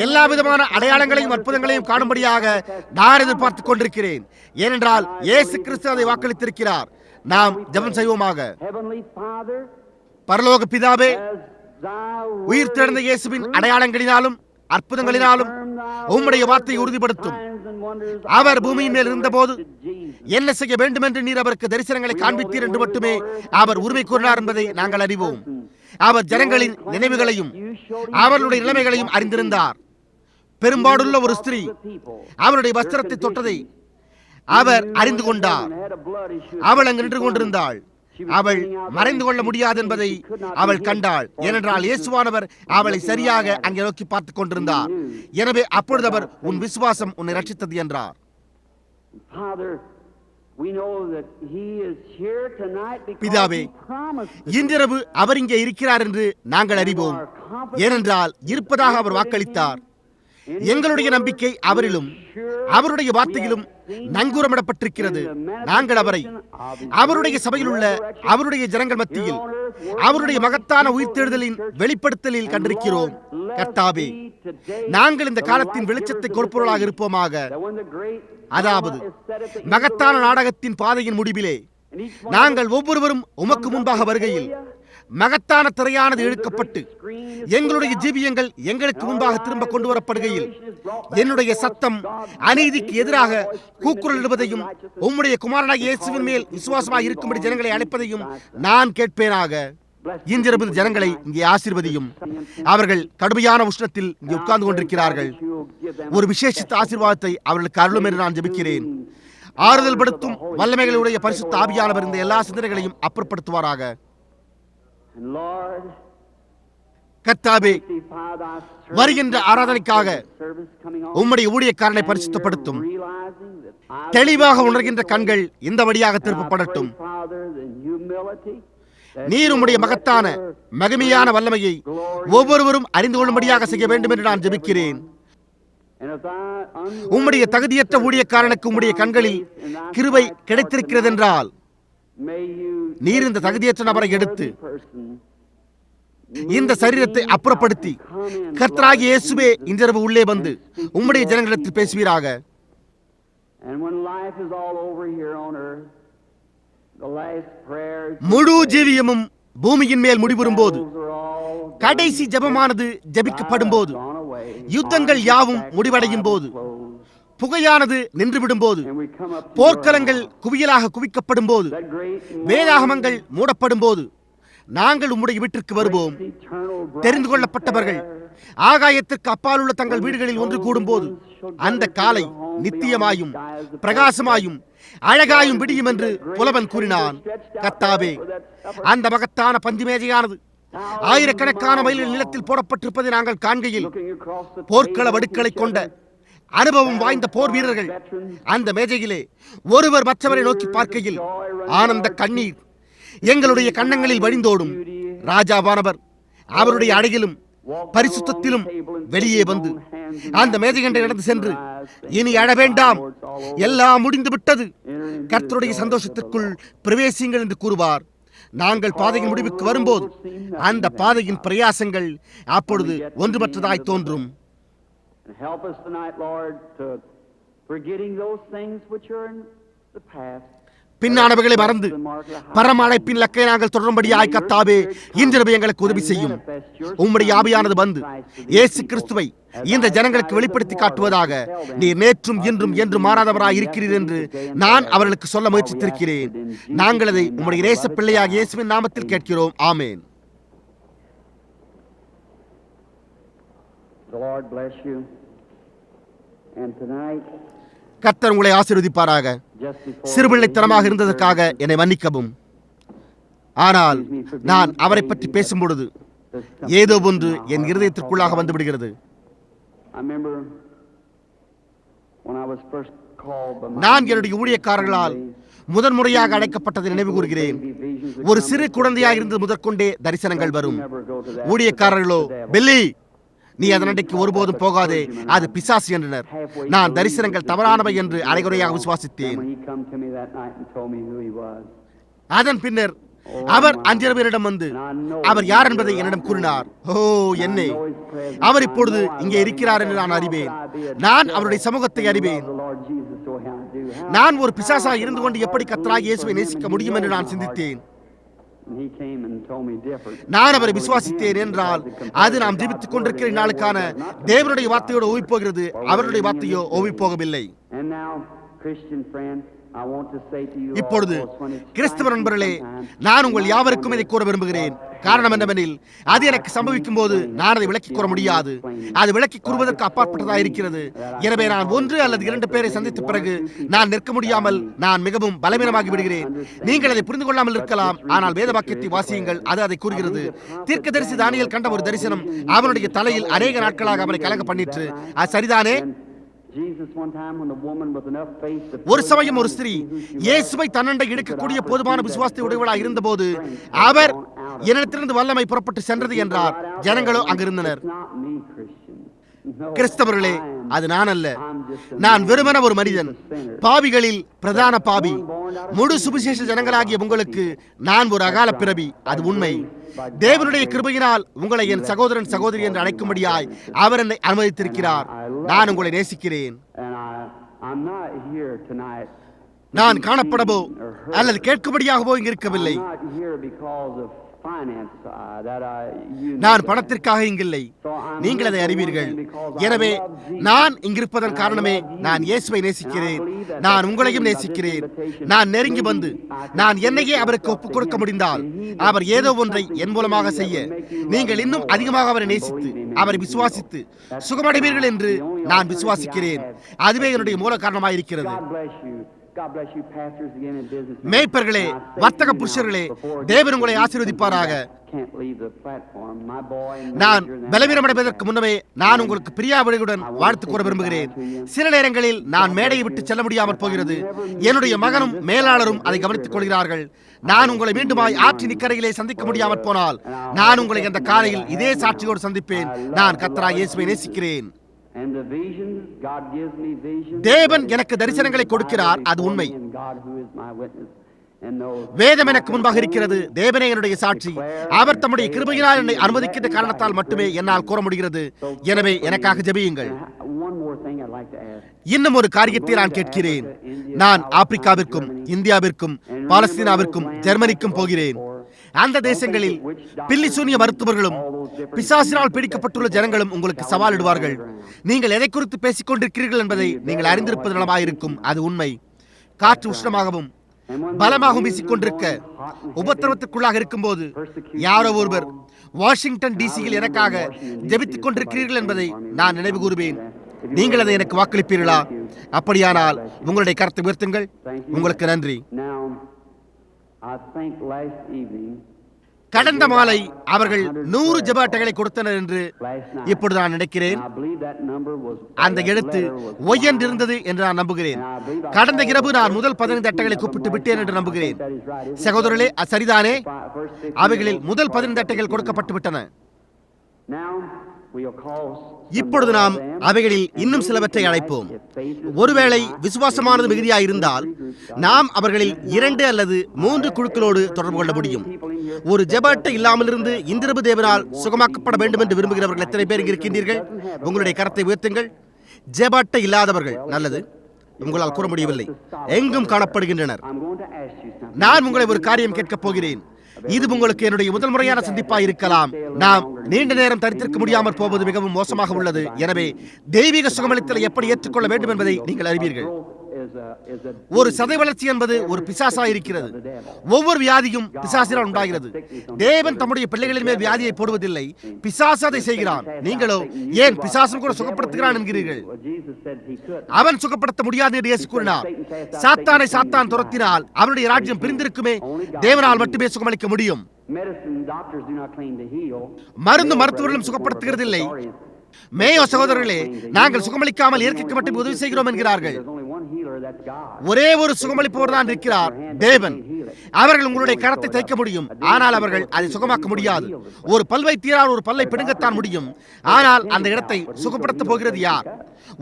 எல்லா விதமான அடையாளங்களையும் அற்புதங்களையும் காணும்படியாக நான் எதிர்பார்த்துக் கொண்டிருக்கிறேன். ஏனென்றால் இயேசு கிறிஸ்து அதை வாக்களித்திருக்கிறார். நாம் ஜெபம் செய்வோமாக. பரலோக பிதாவே, உயிர் தெழுந்த இயேசுவின் அடையாளங்களினாலும் அற்புதங்களினாலும் உம்முடைய வார்த்தையை உறுதிப்படுத்தும். அவர் பூமியின் மேல் இருந்தபோது என்ன செய்ய வேண்டும் என்று நீர் அவருக்கு தரிசனங்களை காண்பித்தீர் என்று மட்டுமே அவர் உரிமை கூறினார் என்பதை நாங்கள் அறிவோம். அவர் ஜனங்களின் நினைவுகளையும் அவர்களுடைய நிலைமைகளையும் அறிந்திருந்தார். பெரும்பாடுள்ள ஒரு ஸ்திரீ அவருடைய வஸ்திரத்தை தொட்டதை அவர் அறிந்து கொண்டார். அவள் அங்கு நின்று கொண்டிருந்தாள். அவள் மறைந்து கொள்ள முடியாது என்பதை அவள் கண்டாள். ஏனென்றால் இயேசுவானவர் அவளை சரியாக அங்கே நோக்கி பார்த்துக் கொண்டிருந்தார். எனவே அப்பொழுது அவர், உன் விசுவாசம் உன்னை ரட்சித்தது என்றார். பிதாவே, இன்றிரவு அவர் இங்கே இருக்கிறார் என்று நாங்கள் அறிவோம். ஏனென்றால் இருப்பதாக அவர் வாக்களித்தார். எங்களுடைய நம்பிக்கை அவரிலும் அவருடைய வார்த்தையிலும் நங்கூரமிடப்பட்டிருக்கிறது. நாங்கள் அவரை அவருடைய சபையில் உள்ள அவருடைய ஜனங்கள் மத்தியில் அவருடைய மகத்தான உயிர்த்தெழுதலின் வெளிப்படுத்தலில் கண்டிருக்கிறோம். கர்த்தாவே, நாங்கள் இந்த காலத்தின் வெளிச்சத்தை கொடுப்பவர்களாக இருப்போமாக. அதாவது மகத்தான நாடகத்தின் பாதையின் முடிவிலே நாங்கள் ஒவ்வொருவரும் உமக்கு முன்பாக வருகையில் மகத்தான திரையானது இழுக்கப்பட்டு எங்களுடைய ஜீவியங்கள் எங்களுக்கு முன்பாக திரும்ப கொண்டு வரப்படுகையில் என்னுடைய சத்தம் அநீதிக்கு எதிராக கூக்குரலிடுவதையும் உம்முடைய குமாரனாகிய இயேசுவின் மேல் விசுவாசமாக இருக்கும்படி ஜனங்களை அழைப்பதையும் நான் கேட்பேனாக. இன்றிரவு ஜனங்களை இங்கே ஆசீர்வதியும். அவர்கள் கடுமையான உஷ்ணத்தில் இங்கே உட்கார்ந்து கொண்டிருக்கிறார்கள். ஒரு விசேஷித்த ஆசீர்வாதத்தை அவர்களுக்கு அருளும் என்று நான் ஜெபிக்கிறேன். ஆறுதல் படுத்தும் வல்லமைகளுடைய பரிசுத்த ஆவியானவர் இந்த எல்லா சிந்தனைகளையும் அப்புறப்படுத்துவாராக. கர்த்தாவே, வருகின்ற ஆராதனைக்காக உம்முடைய ஊழியக்காரனை பரிசுத்தப்படுத்தும். தெளிவாக உணர்கின்ற கண்கள் இந்த வழியாக திருப்பப்படட்டும். நீர் உம்முடைய மகத்தான மகிமையான வல்லமையை ஒவ்வொருவரும் அறிந்து கொள்ளும்படியாக செய்ய வேண்டும் என்று நான் ஜெபிக்கிறேன். உம்முடைய தகுதியற்ற ஊழியக்காரனுக்கு உம்முடைய கண்களில் கிருபை கிடைத்திருக்கிறது என்றால் நீர் இந்த தகுதியற்ற நபரை எடுத்து இந்த சரீரத்தை அப்புறப்படுத்தி கர்த்தராகிய இயேசுவே இன்றிரவு உள்ளே வந்து உம்முடைய ஜனங்களிடத்தில் பேசுவீராக. முழு ஜீவியமும் பூமியின் மேல் முடிவுறும் போது, கடைசி ஜெபமானது ஜெபிக்கப்படும் போது, யுத்தங்கள் யாவும் முடிவடையும் போது, புகையானது நின்றுவிடும் போது, போர்க்களங்கள் குவியலாக குவிக்கப்படும் போது, வேதாகமங்கள் மூடப்படும் போது நாங்கள் உம்முடைய வீட்டிற்கு வருவோம். தெரிந்து கொள்ளப்பட்டவர்கள் ஆகாயத்திற்கு அப்பால் உள்ள தங்கள் வீடுகளில் ஒன்று கூடும் போது அந்த காலை நித்தியமாயும் பிரகாசமாயும் அழகாயும் விடியும் என்று புலவன் கூறினான். கர்த்தாவே, அந்த மகத்தான பஞ்சு மேஜையானது ஆயிரக்கணக்கான மைல்கள் நிலத்தில் போடப்பட்டிருப்பதை நாங்கள் காண்கையில் போர்க்கள வடுக்களை கொண்ட அனுபவம் வாய்ந்த போர் வீரர்கள் அந்த மேஜையிலே ஒருவர் மற்றவரை நோக்கி பார்க்கையில் ஆனந்த கண்ணீர் எங்களுடைய கன்னங்களில் வழிந்தோடும். ராஜாவானவர் அவருடைய அழகிலும் பரிசுத்தத்திலும் வெளியே வந்து அந்த மேஜைகண்டை நடந்து சென்று, இனி அழ வேண்டாம், எல்லாம் முடிந்து விட்டது, கர்த்தருடைய சந்தோஷத்திற்குள் பிரவேசியுங்கள் என்று கூறுவார். நாங்கள் பாதையின் முடிவுக்கு வரும்போது அந்த பாதையின் பிரயாசங்கள் அப்பொழுது ஒன்றுமற்றதாய் தோன்றும். பின்னானவைகளை மறந்து பரம அழைப்பின் இலக்கை நாங்கள் தொடரும்படியாய் கர்த்தாவே இன்றிரவு எங்களுக்கு உதவி செய்யும். உம்முடைய ஆவியானது வந்து இயேசு கிறிஸ்துவை இந்த ஜனங்களுக்கு வெளிப்படுத்தி காட்டுவதாக. நீர் நேற்றும் இன்றும் என்றும் மாறாதவராய் இருக்கிறீர் என்று நான் அவர்களுக்கு சொல்ல முயற்சித்திருக்கிறேன். நாங்கள் அதை உம்முடைய நேச பிள்ளையாக இயேசுவின் நாமத்தில் கேட்கிறோம். ஆமேன். The Lord bless you. And tonight, கர்த்தர் உங்களை ஆசீர்வதிப்பாராக. just before சிறுபிள்ளைத்தனமாக இருந்ததற்காக என்னை மன்னிக்கவும். ஆனால் நான் அவரை பற்றி பேசும்பொழுது ஏதோ ஒன்று என் இருதயத்திற்குள்ளாக வந்து விடுகிறது. I remember when I was first called by my நான் என்னுடைய ஊழியக்காரர்களால் முதன்முறையாக அழைக்கப்பட்டதை நினைவு கூறுகிறேன். ஒரு சிறு குழந்தையாக இருந்தது முதற்கொண்டே தரிசனங்கள் வரும். ஊழியக்காரர்களோ, பில்லி, நீ அதனடைக்கு ஒருபோதும் போகாதே, அது பிசாசு என்றனர். நான் தரிசனங்கள் தவறானவை என்று அரைகுறையாக விசுவாசித்தேன். when he come to me that night and told me who he was. அதன் பின்னர் அவர் அஞ்சிரவரிடம் வந்து அவர் யார் என்பதை என்னிடம் கூறினார். ஓ என்னே, அவர் இப்பொழுது இங்கே இருக்கிறார் என்று நான் அறிவேன். நான் அவருடைய சமூகத்தை அறிவேன். The Lord Jesus, so how to do. How நான் ஒரு பிசாசாக இருந்து கொண்டு எப்படி கர்த்தராகிய இயேசுவை நேசிக்க முடியும் என்று நான் சிந்தித்தேன். and he came and told me different. நான் அவரை விசுவாசித்தேன் என்றால் அது நாம் ஜீவித்துக் கொண்டிருக்கிற நாளுக்கான தேவனுடைய வார்த்தையோடு ஒவிப்போகிறது. அவருடைய வார்த்தையோ ஒவிப்போகவில்லை. And now, Christian friend, I want to say to you இப்பொழுது all, when it's கிறிஸ்தவ time நண்பர்களே, sometime, நான் உங்கள் யாவருக்கும் இதை கூற விரும்புகிறேன். காரணம் என்னவெனில், அது எனக்கு சம்பவிக்கும் போது நான் அதை விளக்கிக் கூற முடியாது. அது விளக்கிக் கூறுவதற்கு அப்பாற்பட்டதாக இருக்கிறது. எனவே நான் ஒன்று அல்லது இரண்டு பேரை சந்தித்த பிறகு நான் நிற்க முடியாமல் நான் மிகவும் பலவீனமாகி விடுகிறேன். நீங்கள் அதை புரிந்து கொள்ளாமல் இருக்கலாம், ஆனால் வேத வாக்கியத்தை வாசியுங்கள். அது அதை கூறுகிறது. தீர்க்கதரிசி தானியேல் கண்ட ஒரு தரிசனம் அவனுடைய தலையில் அநேக நாட்களாக அவனை கலங்க பண்ணிற்று. அது சரிதானே? Jesus one time when the woman with enough faith to ஒரு சமயம் ஒரு ஸ்திரீ இயேசுவை தன்னண்டை இழுக்கக்கூடிய போதுமான விசுவாசத்தை உடையவளாக இருந்தபோது அவர் என்னிடத்திலிருந்து வல்லமை புறப்பட்டு சென்றது என்றார். ஜனங்களோ அங்கிருந்தனர். not me, Christian. No, கிறிஸ்தவர்களே, I am- அது நான் அல்ல. I'm just a நான் man. வெறுமன ஒரு மனிதன், பாவிகளில் பிரதான பாவி. முழு சுவிசேஷ ஜனங்களாகிய உங்களுக்கு நான் ஒரு அகால பிறவி. அது உண்மை. தேவனுடைய கிருபையினால் உங்களை என் சகோதரன் சகோதரி என்று அழைக்கும்படியாய் அவர் என்னை அனுமதித்திருக்கிறார். நான் உங்களை நேசிக்கிறேன். And I'm not here tonight. நான் காணப்படவோ அல்லது கேட்கும்படியாகவோ இங்கு இருக்கவில்லை. I'm not here because of finance that you know. நான் பணத்திற்காக இங்கில்லை. நீங்கள் அதை அறிவீர்கள். எனவே நான் இங்கிருப்பதன் காரணமே நான் இயேசுவை நேசிக்கிறேன். நான் உங்களையும் நேசிக்கிறேன். நான் நெருங்கி வந்து நான் என்னையே அவருக்கு ஒப்புக் கொடுக்க முடிந்தால் அவர் ஏதோ ஒன்றை என் மூலமாக செய்ய நீங்கள் இன்னும் அதிகமாக அவரை நேசித்து அவரை விசுவாசித்து சுகமடைவீர்கள் என்று நான் விசுவாசிக்கிறேன். அதுவே என்னுடைய மூல காரணமாயிருக்கிறது. God bless you. God bless you, pastors again in business. மேய்ப்பர்களே, வர்த்தக புருஷர்களே, தேவன் உங்களை ஆசீர்வதிப்பாராக. Can't leave the platform. My boy and நான் major and பலவீனமடைவதற்கு முன்னமே நான் உங்களுக்கு பிரியாவிடையுடன் வாழ்த்து கூற விரும்புகிறேன். சில நேரங்களில் நான் மேடையை விட்டு செல்ல முடியாமல் போகிறது. என்னுடைய மகனும் மேலாளரும் அதை கவனித்துக் கொள்கிறார்கள். நான் உங்களை மீண்டுமாய் ஆற்றின் இக்கரையிலே சந்திக்க முடியாமல் போனால் நான் உங்களை அந்த காலையில் இதே சாட்சியோடு சந்திப்பேன். நான் கர்த்தராகிய இயேசுவை நேசிக்கிறேன். and the visions, God gives me visions. தேவன் எனக்கு தரிசனங்களை கொடுக்கிறார். அது உண்மை. And God who is my witness and knows. வேதம் எனக்கு முன்பாக இருக்கிறது. தேவனே என்னுடைய சாட்சி. அவர் தம்முடைய கிருபையினால் என்னை அனுமதிக்கின்ற காரணத்தால் மட்டுமே என்னால் கூற முடிகிறது. எனவே எனக்காக ஜெபியுங்கள். One more thing I'd like to ask. இன்னும் ஒரு காரியத்தை நான் கேட்கிறேன். நான் ஆப்பிரிக்காவிற்கும் இந்தியாவிற்கும் பாலஸ்தீனாவிற்கும் ஜெர்மனிக்கும் போகிறேன். அந்த தேசங்களில் பில்லிசூனிய மருத்துவர்களும் பிசாசினால் பிடிக்கப்பட்டுள்ள ஜனங்களும் உங்களுக்கு சவாலிடுவார்கள். நீங்கள் எதை குறித்து பேசிக் கொண்டிருக்கிறீர்கள் என்பதை நீங்கள் அறிந்திருப்பது நலமாயிருக்கும். அது உண்மை. காற்று உஷ்ணமாகவும் பலமாகவும் வீசிக்கொண்டிருக்க உபத்திரவத்திற்குள்ளாக இருக்கும்போது யாரோ ஒருவர் வாஷிங்டன் டிசியில் எனக்காக ஜெபித்துக் கொண்டிருக்கிறீர்கள் என்பதை நான் நினைவு கூறுவேன். நீங்கள் அதை எனக்கு வாக்களிப்பீர்களா? அப்படியானால் உங்களுடைய கருத்தை உயர்த்துங்கள். உங்களுக்கு நன்றி. Now, I think last evening, கடந்த மாலை அவர்கள் 100 ஜெப அட்டைகளை கொடுத்தனர் என்று இப்பொழுது நான் நினைக்கிறேன். I believe that number was அந்த எழுத்து ஒய் என்று இருந்தது என்று நான் நம்புகிறேன். கடந்த இரவு நான் முதல் 15 அட்டைகளை கூப்பிட்டு விட்டேன் என்று நம்புகிறேன். சகோதரர்களே, அது சரிதானே? அவைகளில் முதல் 15 அட்டைகள் கொடுக்கப்பட்டு விட்டன. Now we'll call. இப்பொழுது நாம் அவைகளில் இன்னும் சிலவற்றை அழைப்போம். ஒருவேளை விசுவாசமானது மிகுதியாயிருந்தால் நாம் அவர்களில் 2 அல்லது 3 குழுக்களோடு தொடர்பு கொள்ள முடியும். ஒரு ஜெப அட்டை இல்லாமல் இருந்து இந்திரபு தேவனால் சுகமாக்கப்பட வேண்டும் என்று விரும்புகிறவர்கள் எத்தனை பேர் இங்கு இருக்கின்றீர்கள்? உங்களுடைய கரத்தை உயர்த்துங்கள். ஜெப அட்டை இல்லாதவர்கள், நல்லது, உங்களால் கூற முடியவில்லை, எங்கும் காணப்படுகின்றனர். I'm going to ask you something. நான் உங்களை ஒரு காரியம் கேட்கப் போகிறேன். இது உங்களுக்கு என்னுடைய முதல் முறையான சந்திப்பாக இருக்கலாம். நாம் நீண்ட நேரம் தரித்திருக்க முடியாமல் போவது மிகவும் மோசமாக உள்ளது. எனவே தெய்வீக சுகமளித்தலை எப்படி ஏற்றுக்கொள்ள வேண்டும் என்பதை நீங்கள் அறிவீர்கள். ஒரு சதை வளர்ச்சி என்பது ஒரு பிசாசா இருக்கிறது. ஒவ்வொரு வியாதியும் பிசாசினால் உண்டாகிறது. தேவன் தம்முடைய பிள்ளைகளின் மேல் வியாதியை போடுவதில்லை, பிசாசு அதை செய்கிறான். நீங்களோ ஏன் பிசாசும் கூட சுகப்படுத்துகிறான் என்கிறீர்கள்? அவன் சுகப்படுத்த முடியாது என்று இயேசு கூறினார். சாத்தானை சாத்தான் துரத்தினால் அவனுடைய ராஜ்யம் பிரிந்திருக்குமே. தேவனால் மட்டுமே சுகமளிக்க முடியும். மருந்து மருத்துவர்களும் சுகப்படுத்துகிறதில்லை. மேயோ சகோதரர்களே, நாங்கள் சுகமளிக்காமல் இயற்கைக்கு மட்டும் உதவி செய்கிறோம் என்கிறார்கள். ஒரே ஒரு சுகமளிப்பவர் தான் இருக்கிறார், தேவன். அவர்கள் உங்களுடைய கரத்தை தைக்க முடியும், ஆனால் அவர்கள் அதை சுகமாக்க முடியாது. ஒரு பல்வைத்தியரால் ஒரு பல்லை பிடுங்கத்தான் முடியும், ஆனால் அந்த இடத்தை சுகப்படுத்த போகிறது யார்?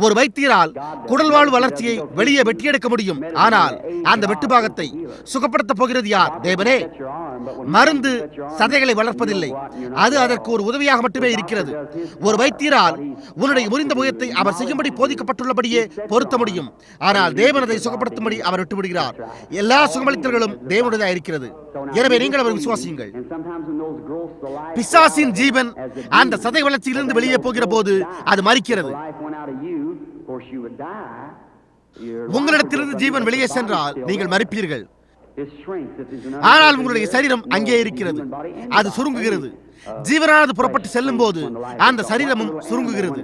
ஒரு வைத்தியரால் குடல்வாழ் வளர்ச்சியை வெளியே வெட்டியெடுக்க முடியும், ஆனால் அந்த வெட்டுபாகத்தை சுகப்படுத்த போகிறது யார்? தேவனே. மருந்து சதைகளை வளர்ப்பதில்லை, அது அதற்கு ஒரு உதவியாக மட்டுமே இருக்கிறது. ஒரு வைத்தியரால் உன்னுடைய முறிந்த முயத்தை அவர் செய்யும்படி போதிக்கப்பட்டுள்ளபடியே பொருத்த முடியும், ஆனால் தேவன் அதை சுகப்படுத்தும்படி அவர் விட்டுவிடுகிறார். எல்லா சுகமளித்தல்களும் தேவனுடையதாக இருக்கிறது. எனவே நீங்கள் அவர் விசுவாசியுங்கள். பிசாசின் ஜீவன் அந்த சதை வளர்ச்சியிலிருந்து வெளியே போகிற போது அது மரிக்கிறது. உங்களிடத்திலிருந்து ஜீவன் வெளியே சென்றால் நீங்கள் மரிப்பீர்கள். ஆனால் உங்களுடைய சரீரம் அங்கே இருக்கிறது, அது சுருங்குகிறது. ஜீவனானது புறப்பட்டு செல்லும் போது அந்த சரீரமும் சுருங்குகிறது.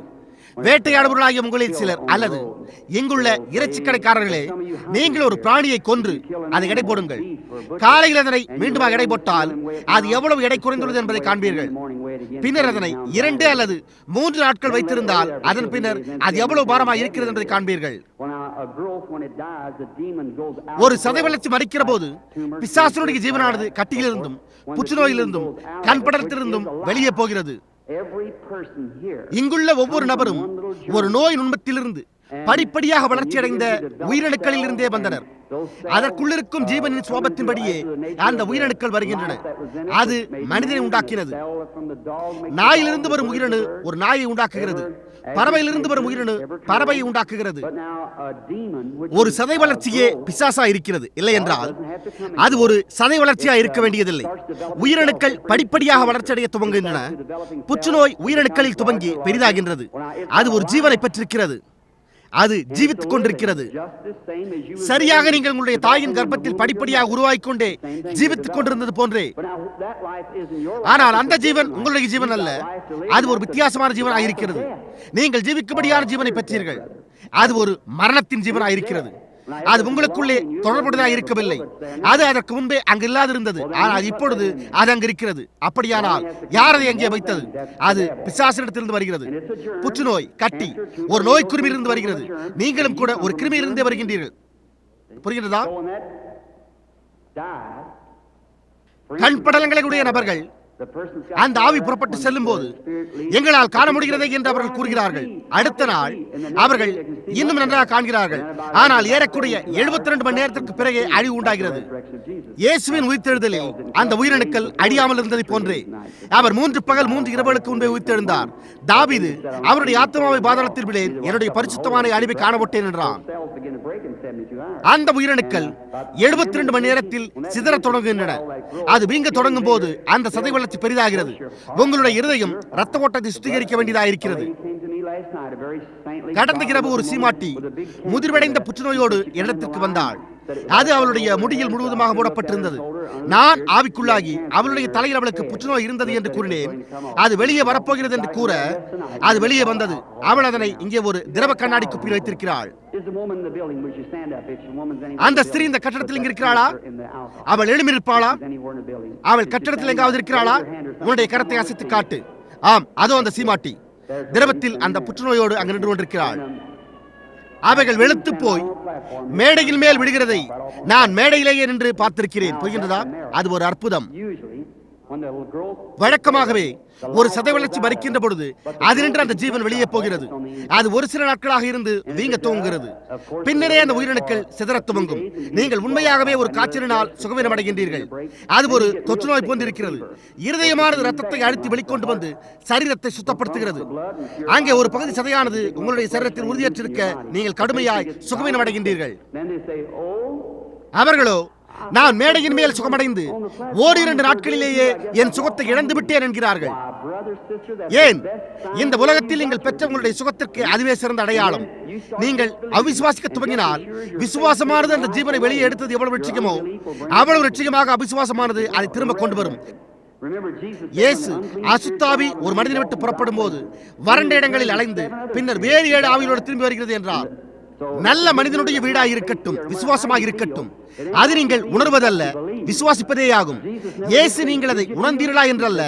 வேட்டையாடுபவர்களாகிய உங்களில் சிலர் அல்லது இங்குள்ள இறைச்சி கடைக்காரர்களே, நீங்கள் ஒரு பிராணியை கொன்று அதை எடை போடுங்கள். காலையில் அதனை மீண்டும் எடை போட்டால் அது எவ்வளவு எடை குறைந்துள்ளது என்பதை காண்பீர்கள். பின்னர் அதனை 2 அல்லது 3 நாட்கள் வைத்திருந்தால் அதன் பின்னர் அது எவ்வளவு பாரமாக இருக்கிறது என்பதை காண்பீர்கள். ஒரு சதை வளர்ச்சி மறிக்கிற போது பிசாசுடைய ஜீவனானது கட்டியிலிருந்தும் புற்றுநோயிலிருந்தும் கண்படத்திலிருந்தும் வெளியே போகிறது. இங்குள்ள ஒவ்வொரு நபரும் ஒரு நோய் நுண்மத்திலிருந்து படிப்படியாக வளர்ச்சியடைந்த உயிரணுக்களில் இருந்தே வந்தனர். அதற்குள்ளிருக்கும் ஜீவனின் சுவாபத்தின்படியே அந்த உயிரணுக்கள் வருகின்றன. அது மனிதனை உண்டாக்கினது. நாயிலிருந்து வரும் உயிரணு ஒரு நாயை உண்டாக்குகிறது. பறவையிலிருந்து வரும் உயிரணு பறவையை உண்டாக்குகிறது. ஒரு சதை வளர்ச்சியே பிசாசா இருக்கிறது, இல்லை என்றால் அது ஒரு சதை வளர்ச்சியா இருக்க வேண்டியதில்லை. உயிரணுக்கள் படிப்படியாக வளர்ச்சியடைய துவங்குகின்றன. புற்றுநோய் உயிரணுக்களில் துவங்கி பெரிதாகின்றது. அது ஒரு ஜீவனை பெற்றிருக்கிறது, அது ஜீவித்துக் கொண்டிருக்கிறது. சரியாக நீங்கள் உங்களுடைய தாயின் கர்ப்பத்தில் படிப்படியாக உருவாகிக் கொண்டே ஜீவித்துக் கொண்டிருந்தது போன்றே. ஆனால் அந்த ஜீவன் உங்களுடைய ஜீவன் அல்ல, அது ஒரு வித்தியாசமான ஜீவனாக இருக்கிறது. நீங்கள் ஜீவிக்கும்படியான ஜீவனை பெற்றீர்கள், அது ஒரு மரணத்தின் ஜீவனாக இருக்கிறது. அது உங்களுக்குள்ளே தொடர்புடையதாக இருக்கவில்லை, அது அதற்கு முன்பே அங்கு இல்லாதிருந்தது, ஆனால் இப்பொழுது அது அங்கு இருக்கிறது. அப்படியானால் யார் அதை அங்கே வைத்தது? அது பிசாசிடத்திலிருந்து வருகிறது. புற்றுநோய் கட்டி ஒரு நோய் கிருமியிலிருந்து வருகிறது. நீங்களும் கூட ஒரு கிருமியிலிருந்தே வருகின்றீர்கள். புரிகிறதா? கண் படலங்களுடைய நபர்கள் அந்த ஆவி புறப்பட்டு செல்லும் போது எங்களால் காண முடிகிறதே என்று அவர்கள் கூறுகிறார்கள். அடுத்த நாள் அவர்கள் இன்னும் நன்றாக காண்கிறார்கள், ஆனால் ஏறக்கூடிய 72 மணி நேரத்திற்கு பிறகே அழிவு உண்டாகிறது. இயேசுவின் உயிர்த்தெழுதலில் அந்த உயிரணுக்கள் அழியாமல் இருந்ததை போன்றே அவர் 3 பகல் 3 இரவுகளுக்கு முன்பே உயிர்த்தெழுந்தார். தாவீது அவருடைய ஆத்மாவை பாதாளத்தில் விடேன், என்னுடைய பரிசுத்தமான அழிவை காணப்பட்டேன் என்றான். அந்த உயிரணுக்கள் 72 மணி நேரத்தில் சிதற தொடங்குகின்றன. அது வீங்க தொடங்கும் போது அந்த சதை வளர்ச்சி பெரிதாகிறது. உங்களுடைய இருதயம் இரத்த ஓட்டத்தை சுத்திகரிக்க வேண்டியதாக இருக்கிறது. கடந்த இரவு ஒரு சீமாட்டி முதிர்வடைந்த புற்றுநோயோடு இடத்திற்கு வந்தாள். அது அவளுடைய முடியில் முழுவதுமாக மூடப்பட்டிருந்தது. நான் ஆவிக்குள்ளாகி அவளுடைய தலையில் அவளுக்கு புற்றுநோய் இருந்தது என்று கூறினேன். அது வெளியே வரப்போகிறது என்று கூற அது வெளியே வந்தது. அவள் அதனை இங்கே ஒரு திரவ கண்ணாடி குப்பியில் வைத்திருக்கிறாள். அந்த ஸ்திரீ இந்த கட்டடத்தில் இங்கு இருக்கிறாளா? அவள் எழுமிருப்பாளா? அவள் கட்டடத்தில் எங்காவது இருக்கிறாளா? உன்னுடைய கரத்தை அசைத்து காட்டு. ஆம், அதோ அந்த சீமாட்டி திரவத்தில் அந்த புற்றுநோயோடு அங்கு நின்று கொண்டிருக்கிறாள். அவைகள் வெளுத்து போய் மேடையின் மேல் விடுகிறதை நான் மேடையிலேயே நின்று பார்த்திருக்கிறேன். புரிகின்றதா? அது ஒரு அற்புதம். வழக்கமாகவே ஒரு சதை வளர்ச்சி மறிக்கின்ற பொழுது அதினின்று அந்த ஜீவன் வெளியே போகிறது. அது ஒரு சில நாட்களாக இருந்து வீங்க துவங்குகிறது. பின்னரே அந்த உயிரணுக்கள் சிதற துவங்கும். நீங்கள் உண்மையாகவே ஒரு காய்ச்சலினால் சுகவீனம் அடைகின்றீர்கள். அது ஒரு தொற்று நோய் போன்றிருக்கிறது. இருதயமானது ரத்தத்தை அழுத்தி வெளிக்கொண்டு வந்து சரீரத்தை சுத்தப்படுத்துகிறது. அங்கே ஒரு பகுதி சதையானது உங்களுடைய சரீரத்தில் உறுதியற்றிருக்க நீங்கள் கடுமையாய் சுகவீனம் அடைகின்றீர்கள். அவர்களோ, நான் மேடையின் மேல் சுகமடைந்து ஓரிரண்டு நாட்களிலேயே என் சுகத்தை இழந்து விட்டேன் என்கிறார்கள். ஏன்? இந்த உலகத்தில் நீங்கள் பெற்ற உங்களுடைய சுகத்திற்கு அதுவே சிறந்த அடையாளம். நீங்கள் அவிசுவாசிக்க துவங்கினால் விசுவாசமானது அந்த ஜீவனை வெளியே எடுத்தது எவ்வளவு நிச்சயமோ அவ்வளவு நிச்சயமாக அவிசுவாசமானது அதை திரும்ப கொண்டு வரும். இயேசு அசுத்தாவி ஒரு மனிதனை விட்டு புறப்படும் போது வறண்ட இடங்களில் அலைந்து பின்னர் வேறு 7 ஆவிகளோடு திரும்பி வருகிறது என்றார். நல்ல மனிதனுடைய வீடாக இருக்கட்டும், விசுவாசமாக இருக்கட்டும், அது நீங்கள் உணர்வதல்ல, விசுவாசிப்பதே ஆகும். இயேசு நீங்கள் அதை உணர்ந்தீர்களா என்றல்ல,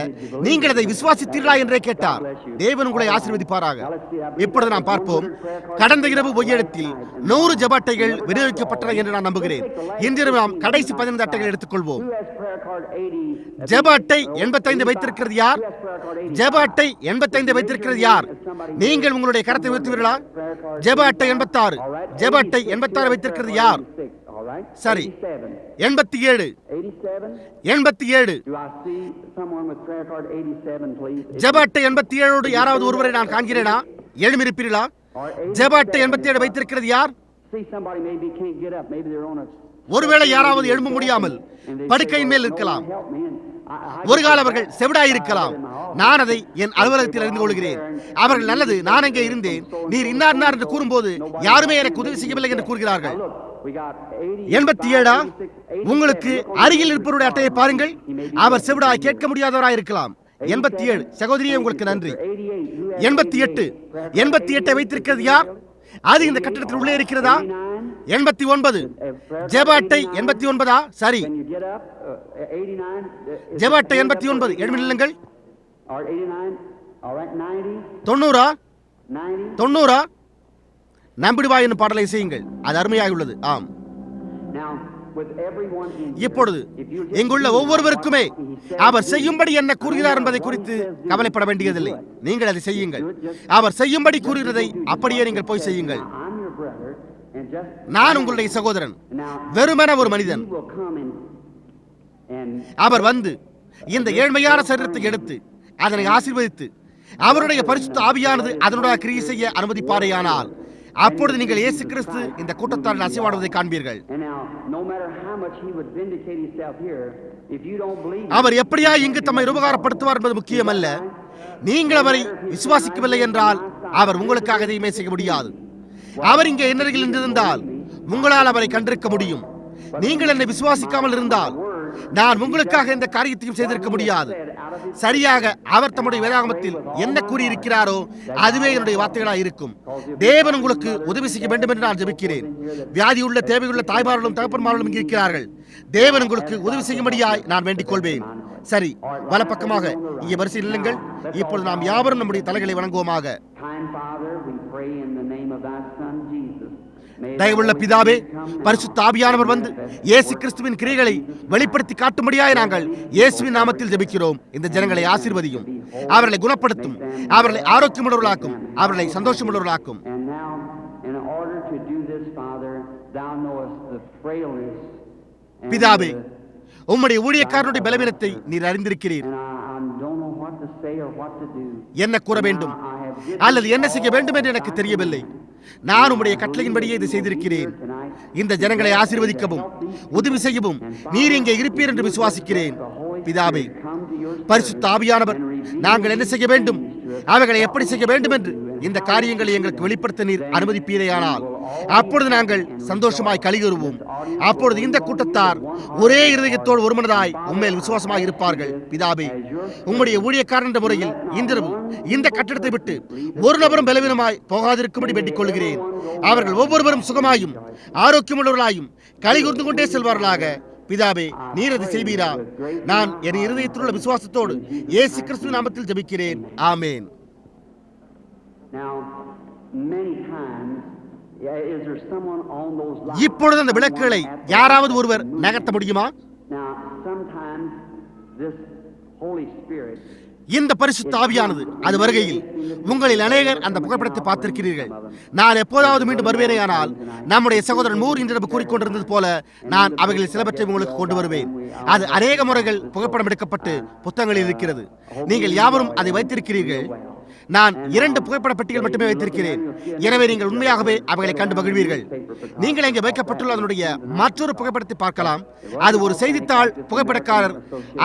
நீங்கள் அதை விசுவாசித்தீர்களா என்றே கேட்டார். தேவன் உங்களை ஆசீர்வதிப்பாராக. இப்பொழுது நாம் பார்ப்போம். கடந்த இரவு பொய்யெழுத்தில் 100 ஜெப அட்டைகள் விநியோகிக்கப்பட்டன என்று நான் நம்புகிறேன். இன்றிரவு நாம் கடைசி 15 அட்டைகள் எடுத்துக்கொள்வோம். ஜெப அட்டை 85 வைத்திருக்கிறது யார்? ஜெப அட்டை 85 வைத்திருக்கிறது யார்? நீங்கள் உங்களுடைய கரத்தை உயர்த்துவீர்களா? ஜெப அட்டை 86. ஜெப அட்டை 86 வைத்திருக்கிறது யார்? சரி, 87. 87. ஜெப அட்டை 87 யாராவது ஒருவரை நான் காண்கிறேனா? எழுமிருப்பீர்களா? ஜெப அட்டை 87 வைத்திருக்கிறது யார்? ஒருவேளை யாராவது எழும்ப முடியாமல் படுக்கையின் மேல் இருக்கலாம். ஒரு கால அவர்கள் செவிடாயிருக்கலாம். நான் அதை என் அலுவலகத்தில் அறிந்து கொள்கிறேன். அவர்கள், நல்லது, நான் அங்கே இருந்தேன், நீர் இன்னார் என்று கூறும்போது யாருமே எனக்கு உதவி செய்யவில்லை என்று கூறுகிறார்கள். 87. உங்களுக்கு அருகில் இருப்பவருடைய அட்டையை பாருங்கள். அவர் செவிடாய், கேட்க முடியாதவராய் இருக்கலாம். 87. சகோதரியே, உங்களுக்கு நன்றி. 88. 88 வைத்திருக்கிறது யார்? அது இந்த கட்டடத்தில் உள்ளே இருக்கிறதா? 89. ஜெப அட்டை 89. சரி, ஜெப அட்டை 89. எழுமி நில்லுங்கள். 90. 90. நம்பிடுவா என்னும் பாடலை செய்யுங்கள். அது அருமையாக உள்ளது. ஆம். இப்பொழுது இங்குள்ள ஒவ்வொருவருக்குமே அவர் செய்யும்படி என்ன கூறுகிறார் என்பதை குறித்து கவலைப்பட வேண்டியதில்லை. நீங்கள் அதை செய்யுங்கள். அவர் செய்யும்படி கூறுகிறதை அப்படியே நீங்கள் போய் செய்யுங்கள். நான் உங்களுடைய சகோதரன், வெறுமன ஒரு மனிதன். அவர் வந்து இந்த ஏழ்மையான சரீரத்தை எடுத்து அதனை ஆசீர்வதித்து அவருடைய பரிசுத்த ஆவியானது அதனுடைய கிரியை செய்ய அனுமதிப்பாரேயானால் அப்பொழுது நீங்கள் இயேசு கிறிஸ்து இந்த கூட்டத்தாரில் அசைவாடுவதை காண்பீர்கள். அவர் எப்படியா இங்கு தம்மை உபகாரப்படுத்துவார் என்பது முக்கியமல்ல. நீங்கள் அவரை விசுவாசிக்கவில்லை என்றால் அவர் உங்களுக்காக எதையுமே செய்ய முடியாது. அவர் இங்கே என்னருகில் நின்றிருந்தால் உங்களால் அவரை கண்டிருக்க முடியும். நீங்கள் என்னை விசுவாசிக்காமல் இருந்தால் நான் உங்களுக்காக இந்த காரியத்தையும் செய்திருக்க முடியாது. சரியாக அவர் தம்முடைய வேதாகமத்தில் என்ன கூறியிருக்கிறாரோ அதுவே என்னுடைய வார்த்தைகளாக இருக்கும். தேவன் உங்களுக்கு உதவி செய்ய வேண்டும் என்று நான் ஜெபிக்கிறேன். வியாதியுள்ள தேவையுள்ள தாய்மார்களும் தகப்பன்மார்களும் இங்கே இருக்கிறார்கள். தேவன் உங்களுக்கு உதவி செய்யும்படியாய் நான் வேண்டிக் கொள்வேன். சரி, வலப்பக்கமாக இங்கே வரிசையில் நில்லுங்கள். இப்பொழுது நாம் யாவரும் நம்முடைய தலைகளை வணங்குவோமாக. தயவுள்ள பிதாவே, பரிசுத்த ஆவியானவர் வந்து இயேசு கிறிஸ்துவின் கிரியைகளை வெளிப்படுத்தி காட்டும்படியாய் நாங்கள் இயேசுவின் நாமத்தில் ஜெபிக்கிறோம். இந்த ஜனங்களை ஆசீர்வதியும், அவர்களை குணப்படுத்தும், அவர்களை ஆரோக்கியமுள்ளவர்களாக்கும், அவர்களை சந்தோஷமுள்ளவர்களாக்கும். பிதாவே, உம்முடைய ஊழியக்காரனுடைய பலவீனத்தை நீர் அறிந்திருக்கிறீர். என்ன கூற வேண்டும் அல்லது என்ன செய்ய வேண்டும் என்று எனக்கு தெரியவில்லை. நான் உம்முடைய கட்டளையின்படியே இதை செய்திருக்கிறேன். இந்த ஜனங்களை ஆசீர்வதிக்கவும் உதவி செய்யவும் நீர் இங்கே இருப்பீர் என்று விசுவாசிக்கிறேன். பிதாவே, பரிசுத்த ஆவியானவர் நாங்கள் என்ன செய்ய வேண்டும், அவைகளை எப்படி செய்ய வேண்டும் என்று இந்த காரியங்களை எங்களுக்கு வெளிப்படுத்த நீர் அனுமதிப்பீரேயானால் அப்பொழுது நாங்கள் சந்தோஷமாய் களிகூறுவோம். அப்பொழுது இந்த கூட்டத்தார் ஒரே இருதயத்தோடு ஒருமனதாய் உண்மையில் விசுவாசமாக இருப்பார்கள். பிதாவே, உம்முடைய ஊழியக்காரன் என்ற முறையில் இன்றிரவு இந்த கட்டடத்தை விட்டு ஒரு நபரும் பலவீனமாய் போகாதிருக்கும்படி வேண்டிக் கொள்கிறேன். அவர்கள் ஒவ்வொருவரும் சுகமாயும் ஆரோக்கியமுள்ளவர்களாயும் களிகூர்ந்து கொண்டே செல்வார்களாக. பிதாவே, நீர் அதை செய்வீரா? நான் என் இருதயத்தில் உள்ள விசுவாசத்தோடு இயேசு கிறிஸ்து நாமத்தில் ஜெபிக்கிறேன். ஆமேன். இப்பொழுது அந்த விளக்குகளை யாராவது ஒருவர் நகர்த்த முடியுமா? இந்த பரிசுத்த ஆவியானது அது வருகையில் உங்களில் அநேகர் அந்த புகைப்படத்தை பார்த்திருக்கிறீர்கள். நான் எப்போதாவது மீண்டும் வருவேனேயானால் நம்முடைய சகோதரன் மூர் இன்றிரவு கூறிக்கொண்டிருந்தது போல நான் அவைகளில் சிலவற்றை உங்களுக்கு கொண்டு வருவேன். அது அநேக முறைகள் புகைப்படம் எடுக்கப்பட்டு புத்தகங்களில் இருக்கிறது. நீங்கள் யாவரும் அதை வைத்திருக்கிறீர்கள். நான் 2 புகைப்பட பெட்டிகள் மட்டுமே வைத்திருக்கிறேன். எனவே நீங்கள் உண்மையாகவே அவைகளை கண்டு மகிழ்வீர்கள். நீங்கள் இங்கே வைக்கப்பட்டுள்ள அதனுடைய மற்றொரு புகைப்படத்தை பார்க்கலாம். அது ஒரு செய்தித்தாள் புகைப்படக்காரர்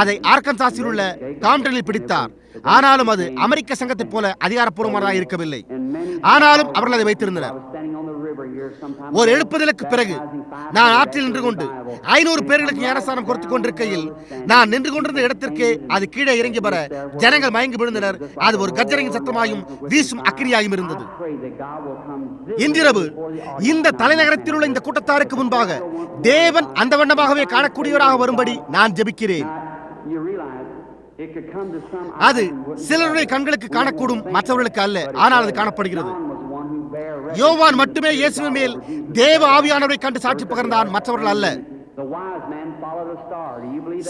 அதை ஆர்கன்சாஸில் உள்ள காம்டனில் பிடித்தார். ஆனாலும் அது அமெரிக்க சங்கத்தைப் போல அதிகாரப்பூர்வமானதாக இருக்கவில்லை. ஆனாலும் அவர்கள் அதை வைத்திருந்தனர். ஒரு எழுப்புதலுக்கு பிறகு நான் ஆற்றில் நின்று கொண்டு 500 பேர்களுக்கு ஞானஸ்நானம் கொடுத்துக் கொண்டிருக்கையில் நான் நின்று கொண்டிருந்த இடத்திற்கு அது கீழே இறங்கி வர ஜனங்கள் மயங்கி விழுந்தனர். அது ஒரு கர்ஜனையின் சத்தமாயும் வீசும் அக்கினியாயும் இருந்தது. இன்றிரவு இந்த தலைநகரத்தில் உள்ள இந்த கூட்டத்தாருக்கு முன்பாக தேவன் அந்த வண்ணமாகவே காணக்கூடியவராக வரும்படி நான் ஜெபிக்கிறேன். அது சிலருடைய கண்களுக்கு காணக்கூடும், மற்றவர்களுக்கு அல்ல. ஆனால் அது காணப்படுகிறது. யோவான் மட்டுமே இயேசுவின் மேல் தேவ ஆவியானவரை கண்டு சாட்சி பகர்ந்தான், மற்றவர்கள் அல்ல.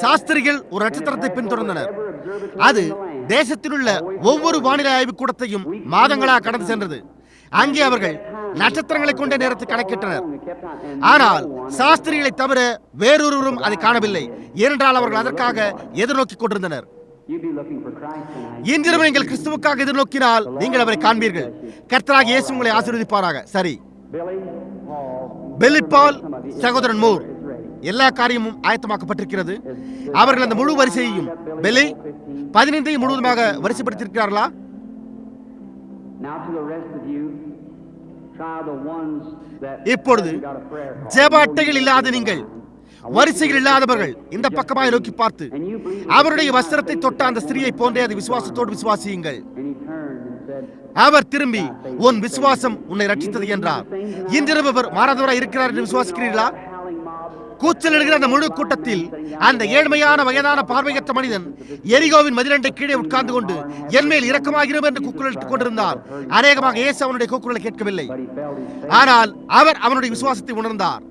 சாஸ்திரிகள் ஒரு நட்சத்திரத்தை பின்தொடர்ந்தனர். அது தேசத்தில் உள்ள ஒவ்வொரு வானிலை ஆய்வு கூடத்தையும் மாதங்களாக கடந்து சென்றது. அங்கே அவர்கள் நட்சத்திரங்களை கொண்ட நேரத்தை கணக்கிட்டனர். ஆனால் சாஸ்திரிகளை தவிர வேறொருவரும் அதை காணவில்லை. ஏனென்றால் அவர்கள் அதற்காக எதிர்நோக்கிக் கொண்டிருந்தனர். இன்றிரவு நீங்கள் கிறிஸ்துவுக்காக எதிர்நோக்கினால் நீங்கள் அவரை காண்பீர்கள். கர்த்தராகிய இயேசு உங்களை ஆசீர்வதிப்பாராக. சரி, பில்லி பால், சகோதரன் மூர், எல்லா காரியமும் ஆயத்தமாக்கப்பட்டிருக்கிறது. அவர்கள் அந்த முழு வரிசையையும் பில்லி 15 முழுவதுமாக வரிசைப்படுத்தியிருக்கிறார்களா? இப்பொழுது ஜெப அட்டைகள் இல்லாத நீங்கள், வரிசைகள் இல்லாதவர்கள் இந்த பக்கமாக நோக்கி பார்த்து அவருடைய வஸ்திரத்தை தொட்ட அந்த ஸ்திரியை போன்றே அது விசுவாசத்தோடு விசுவாசியுங்கள். அவர் திரும்பி உன் விசுவாசம் உன்னை ரட்சித்தது என்றார். இன்றிரவு அவர் மாறாதவராய் இருக்கிறார் என்று விசுவாசிக்கிறீர்களா? கூச்சல் எடுக்கிற அந்த முழு கூட்டத்தில் அந்த ஏழ்மையான வயதான பார்வையற்ற மனிதன் எரிகோவின் மதிலண்டை கீழே உட்கார்ந்து கொண்டு என் மேல் இரக்கமாகிறோம் என்று கூக்குரலிட்டுக் கொண்டிருந்தார். அநேகமாக இயேசு அவனுடைய கூக்குரலை கேட்கவில்லை. ஆனால் அவர் அவனுடைய விசுவாசத்தை உணர்ந்தார்.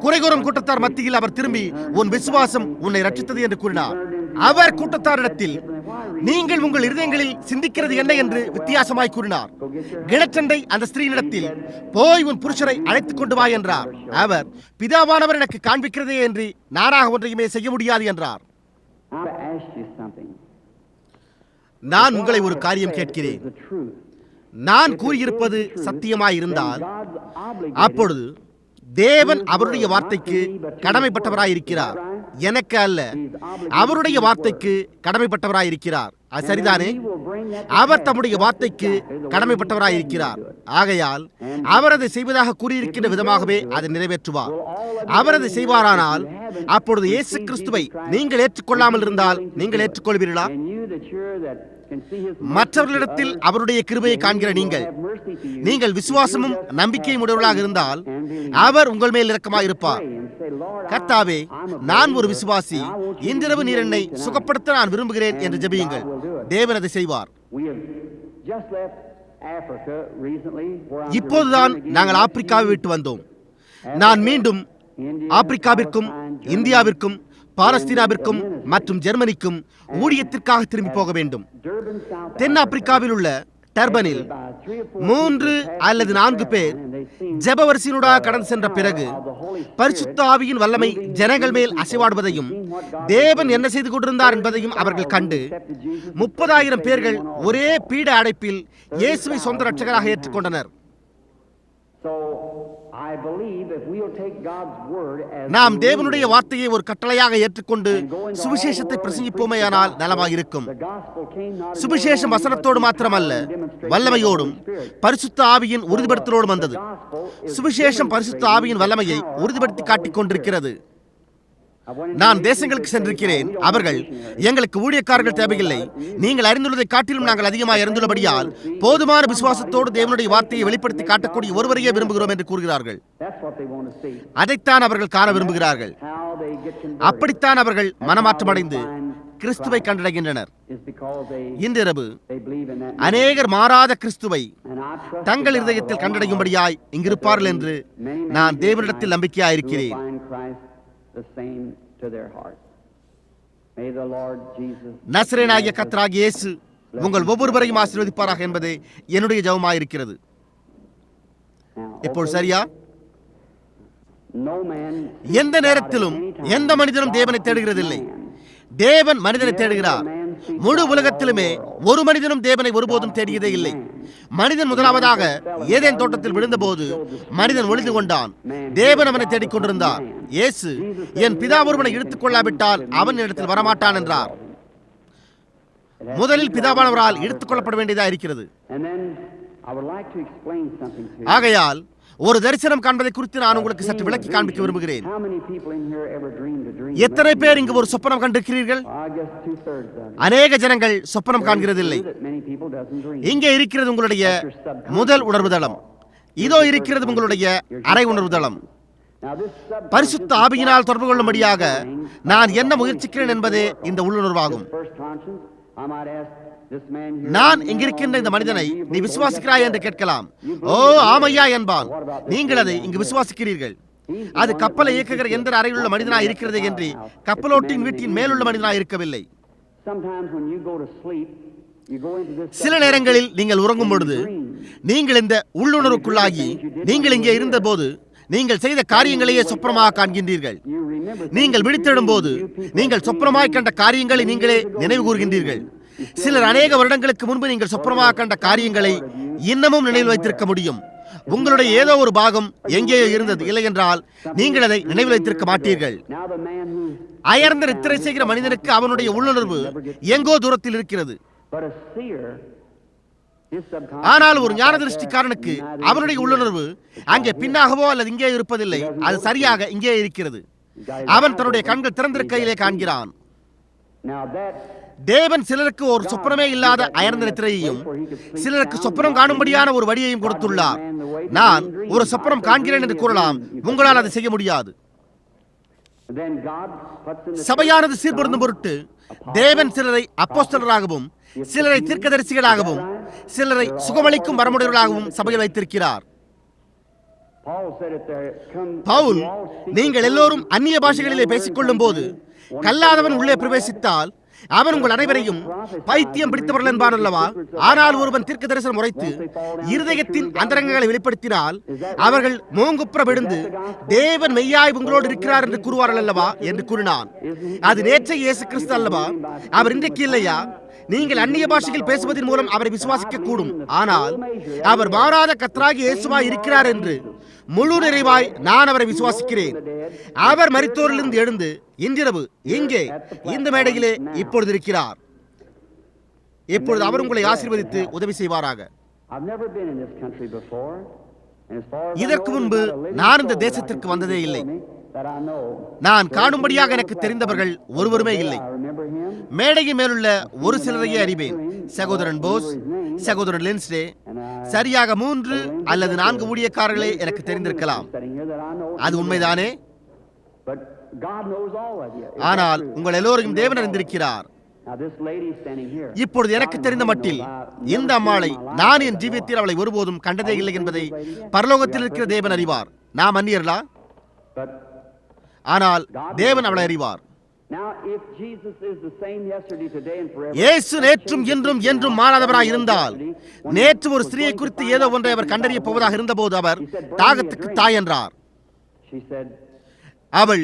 குறைகூறும் கூட்டத்தார் மத்தியில் அவர் திரும்பி உன் விசுவாசம் உன்னை ரட்சித்தது என்று கூறினார். அவர் கூட்டத்தாரிடத்தில் நீங்கள் உங்கள் இருதயங்களில் சிந்திக்கிறது என்ன என்று வித்தியாசமாய் கூறினார். கிணற்றண்டை அந்த ஸ்திரீனிடத்தில் போய் உன் புருஷரை அழைத்துக் கொண்டு வா என்றார். அவர் பிதாவானவர் எனக்கு காண்பிக்கிறதே என்று நானாக ஒன்றையுமே செய்ய முடியாது என்றார். நான் உங்களை ஒரு காரியம் கேட்கிறேன். நான் கூறியிருப்பது சத்தியமாய் இருந்தால் அப்பொழுது தேவன் அவருடைய வார்த்தைக்கு கடமைப்பட்டவராயிருக்கிறார். எனக்கு அல்ல, அவருடைய வார்த்தைக்கு கடமைப்பட்டவராயிருக்கிறார். அது சரிதானே? அவர் தம்முடைய வார்த்தைக்கு கடமைப்பட்டவராயிருக்கிறார். ஆகையால் அவர் அதை செய்வதாக கூறியிருக்கின்ற விதமாகவே அதை நிறைவேற்றுவார். அவர் அதை செய்வாரானால் அப்பொழுது இயேசு கிறிஸ்துவை நீங்கள் ஏற்றுக்கொள்ளாமல் இருந்தால் நீங்கள் ஏற்றுக்கொள்வீர்களா? மற்றவர்களிடத்தில் அவருடைய கிருபையை காண்கிற நீங்கள் விசுவாசமும் நம்பிக்கையும் உடையவர்களாக இருந்தால் அவர் உங்கள் மேல் இரக்கமாக இருப்பார். கர்த்தாவே, நான் ஒரு விசுவாசி, இன்றிரவு நீர் என்னை சுகப்படுத்த நான் விரும்புகிறேன் என்று ஜெபியுங்கள். தேவன் அதை செய்வார். இப்போதுதான் நாங்கள் ஆப்பிரிக்காவை விட்டு வந்தோம். நான் மீண்டும் ஆப்பிரிக்காவிற்கும் இந்தியாவிற்கும் பாலஸ்தீனாவிற்கும் மற்றும் ஜெர்மனிக்கும் ஊழியத்திற்காக திரும்பி போக வேண்டும். தென்னாப்பிரிக்காவில் உள்ள டர்பனில் 3 அல்லது 4 பேர் ஜெப வரிசையினூடாக கடந்து சென்ற பிறகு பரிசுத்த ஆவியின் வல்லமை ஜனங்கள் மேல் அசைவாடுவதையும் தேவன் என்ன செய்து கொண்டிருந்தார் என்பதையும் அவர்கள் கண்டு 30,000 பேர்கள் ஒரே பீட அடைப்பில் இயேசுவை சொந்த இரட்சகராக ஏற்றுக்கொண்டனர். நாம் தேவனுடைய வார்த்தையை ஒரு கட்டளையாக ஏற்றுக்கொண்டு சுவிசேஷத்தை பிரசங்கிப்போமேயானால் நலமாக இருக்கும். சுவிசேஷம் வசனத்தோடு மாத்திரமல்ல, வல்லமையோடும் பரிசுத்த ஆவியின் உறுதிப்படுத்தலோடும் வந்தது. சுவிசேஷம் பரிசுத்த ஆவியின் வல்லமையை உறுதிப்படுத்தி காட்டிக் கொண்டிருக்கிறது. நான் தேசங்களுக்கு சென்றிருக்கிறேன். அவர்கள் எங்களுக்கு ஊழியக்காரர்கள் தேவையில்லை, நீங்கள் அறிந்துள்ளதை காட்டிலும் நாங்கள் அதிகமாக அறிந்துள்ளபடியால் போதுமான விசுவாசத்தோடு தேவனுடைய வார்த்தையை வெளிப்படுத்தி காட்டக்கூடிய ஒருவரையே விரும்புகிறோம் என்று கூறுகிறார்கள். அதைத்தான் அவர்கள் காண விரும்புகிறார்கள். அப்படித்தான் அவர்கள் மனமாற்றமடைந்து கிறிஸ்துவை கண்டடைகின்றனர். இன்றிரவு அநேகர் மாறாத கிறிஸ்துவை தங்கள் இருதயத்தில் கண்டடையும்படியாய் இங்கிருப்பார்கள் என்று நான் தேவனிடத்தில் நம்பிக்கையாயிருக்கிறேன். நசரேயனாகிய கர்த்தராகிய இயேசு உங்கள் ஒவ்வொருவரையும் ஆசீர்வதிப்பாராக என்பதே என்னுடைய ஜெபமாயிருக்கிறது. இப்போது சரியா? எந்த நேரத்திலும் எந்த மனிதனும் தேவனை தேடுகிறதில்லை. தேவன் மனிதனை தேடுகிறார். முழு உலகத்திலுமே ஒரு மனிதனும் தேவனை ஒருபோதும் தேடியதே இல்லை. மனிதன் முதலாவதாக ஏதேன் தோட்டத்தில் விழுந்தபோது மனிதன் ஒளிந்து கொண்டான். தேவன் அவனை தேடிக் கொண்டிருந்தார். இயேசு, என் பிதா ஒருவனை இழுத்துக் கொள்ளாவிட்டால் அவன் இடத்தில் வரமாட்டான் என்றார். முதலில் பிதாவானவரால் எடுத்துக் கொள்ளப்பட வேண்டியதா இருக்கிறது. ஆகையால் ஒரு தரிசனம் காண்பதை குறித்து நான் உங்களுக்கு சற்று விளக்கி காண்பிக்க விரும்புகிறேன். எத்தனை பேர் இங்கு ஒரு சொப்பனம் கண்டிருக்கிறீர்கள்? அநேக ஜனங்கள் சொப்பனம் காண்கிறதில்லை. இங்கே இருக்கிறது உங்களுடைய முதல் உணர்வுதளம். இதோ இருக்கிறது உங்களுடைய அரை உணர்வுதளம். பரிசுத்த ஆவியினால் தொடர்பு கொள்ளும்படியாக நான் என்ன முயற்சிக்கிறேன் என்பதே இந்த உள்ளுணர்வாகும். நான் இங்கிருக்கின்ற இந்த மனிதனை நீ விசுவாசிக்கிறாய் என்று கேட்கலாம். ஓ ஆமையா என்பான். நீங்கள் அதை இங்கு விசுவாசிக்கிறீர்கள். அது கப்பலை இயக்குகிற எந்த அறையில் உள்ள மனிதனாய் இருக்கிறது என்று கப்பலோட்டின் வீட்டின் மேலுள்ள மனிதனாய் இருக்கவில்லை. சில நேரங்களில் நீங்கள் உறங்கும் பொழுது நீங்கள் இந்த உள்ளுணர்வுக்குள்ளாகி நீங்கள் இங்கே இருந்த போது நீங்கள் செய்த காரியங்களையே சொப்பனமாக காண்கின்றீர்கள். நீங்கள் விழித்தெழும் போது நீங்கள் சொப்பனமாய் கண்ட காரியங்களை நீங்களே நினைவு கூறுகின்றீர்கள். சிலர் அநேக வருடங்களுக்கு முன்பு நீங்கள் சொப்பனமாக கண்ட காரியங்களை இன்னமும் நினைவில் வைத்திருக்க முடியும். உங்களுடைய ஏதோ ஒரு பாகம் எங்கேயோ இருந்தது, இல்லை என்றால் நீங்கள் அதை நினைவில் வைத்திருக்க மாட்டீர்கள். அயர்ந்த நித்திரை செய்கிற மனிதனுக்கு அவனுடைய உள்ளுணர்வு எங்கோ தூரத்தில் இருக்கிறது. ஆனால் ஒரு ஞான திருஷ்டிக்காரனுக்கு அவனுடைய உள்ளுணர்வு அங்கே பின்னாகவோ அல்லது இங்கே இருப்பதில்லை. அது சரியாக இங்கே இருக்கிறது. அவன் தன்னுடைய கண்கள் திறந்திருக்கையிலே காண்கிறான். தேவன் சிலருக்கு ஒரு சொப்பனமே இல்லாத அயர்ந்த நித்திரையையும் சிலருக்கு சொப்பனம் காணும்படியான ஒரு வழியையும் கொடுத்துள்ளார். நான் ஒரு சொப்பனம் காண்கிறேன் என்று கூறலாம், உங்களால் அதை செய்ய முடியாது. சபையானது சீர்படுத்தும் பொருட்டு தேவன் சிலரை அப்போஸ்தலராகவும் சிலரை தீர்க்கதரிசிகளாகவும் சிலரை சுகமளிக்கும் வரமுடையவர்களாகவும் சபையில் வைத்திருக்கிறார். பவுல், நீங்கள் எல்லோரும் அந்நிய பாஷைகளிலே பேசிக்கொள்ளும் போது கல்லாதவன் உள்ளே பிரவேசித்தால் அவன் உங்கள் அனைவரையும் பைத்தியம் பிடித்தவர்கள் என்பான் அல்லவா? ஆனால் ஒருவன் தீர்க்க தரிசனம் உரைத்து இருதயத்தின் அந்தரங்கங்களை வெளிப்படுத்தினால் அவர்கள் மோங்குப்புற விழுந்து தேவன் மெய்யாய் உங்களோடு இருக்கிறார் என்று கூறுவார்கள் அல்லவா என்று கூறினான். அது நேற்றைய இயேசு கிறிஸ்து அல்லவா? அவர் இன்றைக்கு இல்லையா? நீங்கள் அந்நிய பாஷையில் பேசுவதன் மூலம் அவரை விசுவாசிக்க கூடும். ஆனால் அவர் மாறாத கர்த்தராகிய இயேசுவாய் இருக்கிறார் என்று முழு நிறைவாய் நான் அவரை விசுவாசிக்கிறேன். அவர் மரித்தோரிலிருந்து எழுந்து இன்றிரவு இங்கே இந்த மேடையிலே இப்பொழுது இருக்கிறார். இப்பொழுது அவர் உங்களை ஆசீர்வதித்து உதவி செய்வாராக. இதற்கு முன்பு நான் இந்த தேசத்திற்கு வந்ததே இல்லை. நான் காணும்படியாக எனக்கு தெரிந்தவர்கள் ஒருவருமே இல்லை. மேடையின் மேலுள்ள ஒரு சிலரையே அறிவேன். சகோதரன் போஸ், சகோதரன் லின்ஸ்டே, சரியாக 3 அல்லது 4 ஊழியக்காரர்களே எனக்கு தெரிந்திருக்கலாம். அது உண்மைதானே? ஆனால் உங்கள் எல்லோரையும் தேவன் அறிந்திருக்கிறார். இப்பொழுது எனக்கு தெரிந்த மட்டில் இந்த அம்மாளை நான் என் ஜீவியத்தில் அவளை ஒருபோதும் கண்டதே இல்லை என்பதை பரலோகத்தில் இருக்கிற தேவன் அறிவார். நாம் அந்நியர்களா? ஆனால் தேவன் அவளை அறிவார். இயேசு நேற்றும் இன்றும் என்றும் மாறாதவராய் இருந்தால், நேற்று ஒரு ஸ்திரீயை குறித்து ஏதோ ஒன்றை அவர் கண்டறிய போவதாக இருந்தபோது அவர் தாகத்துக்கு தாய் என்றார். அவள்,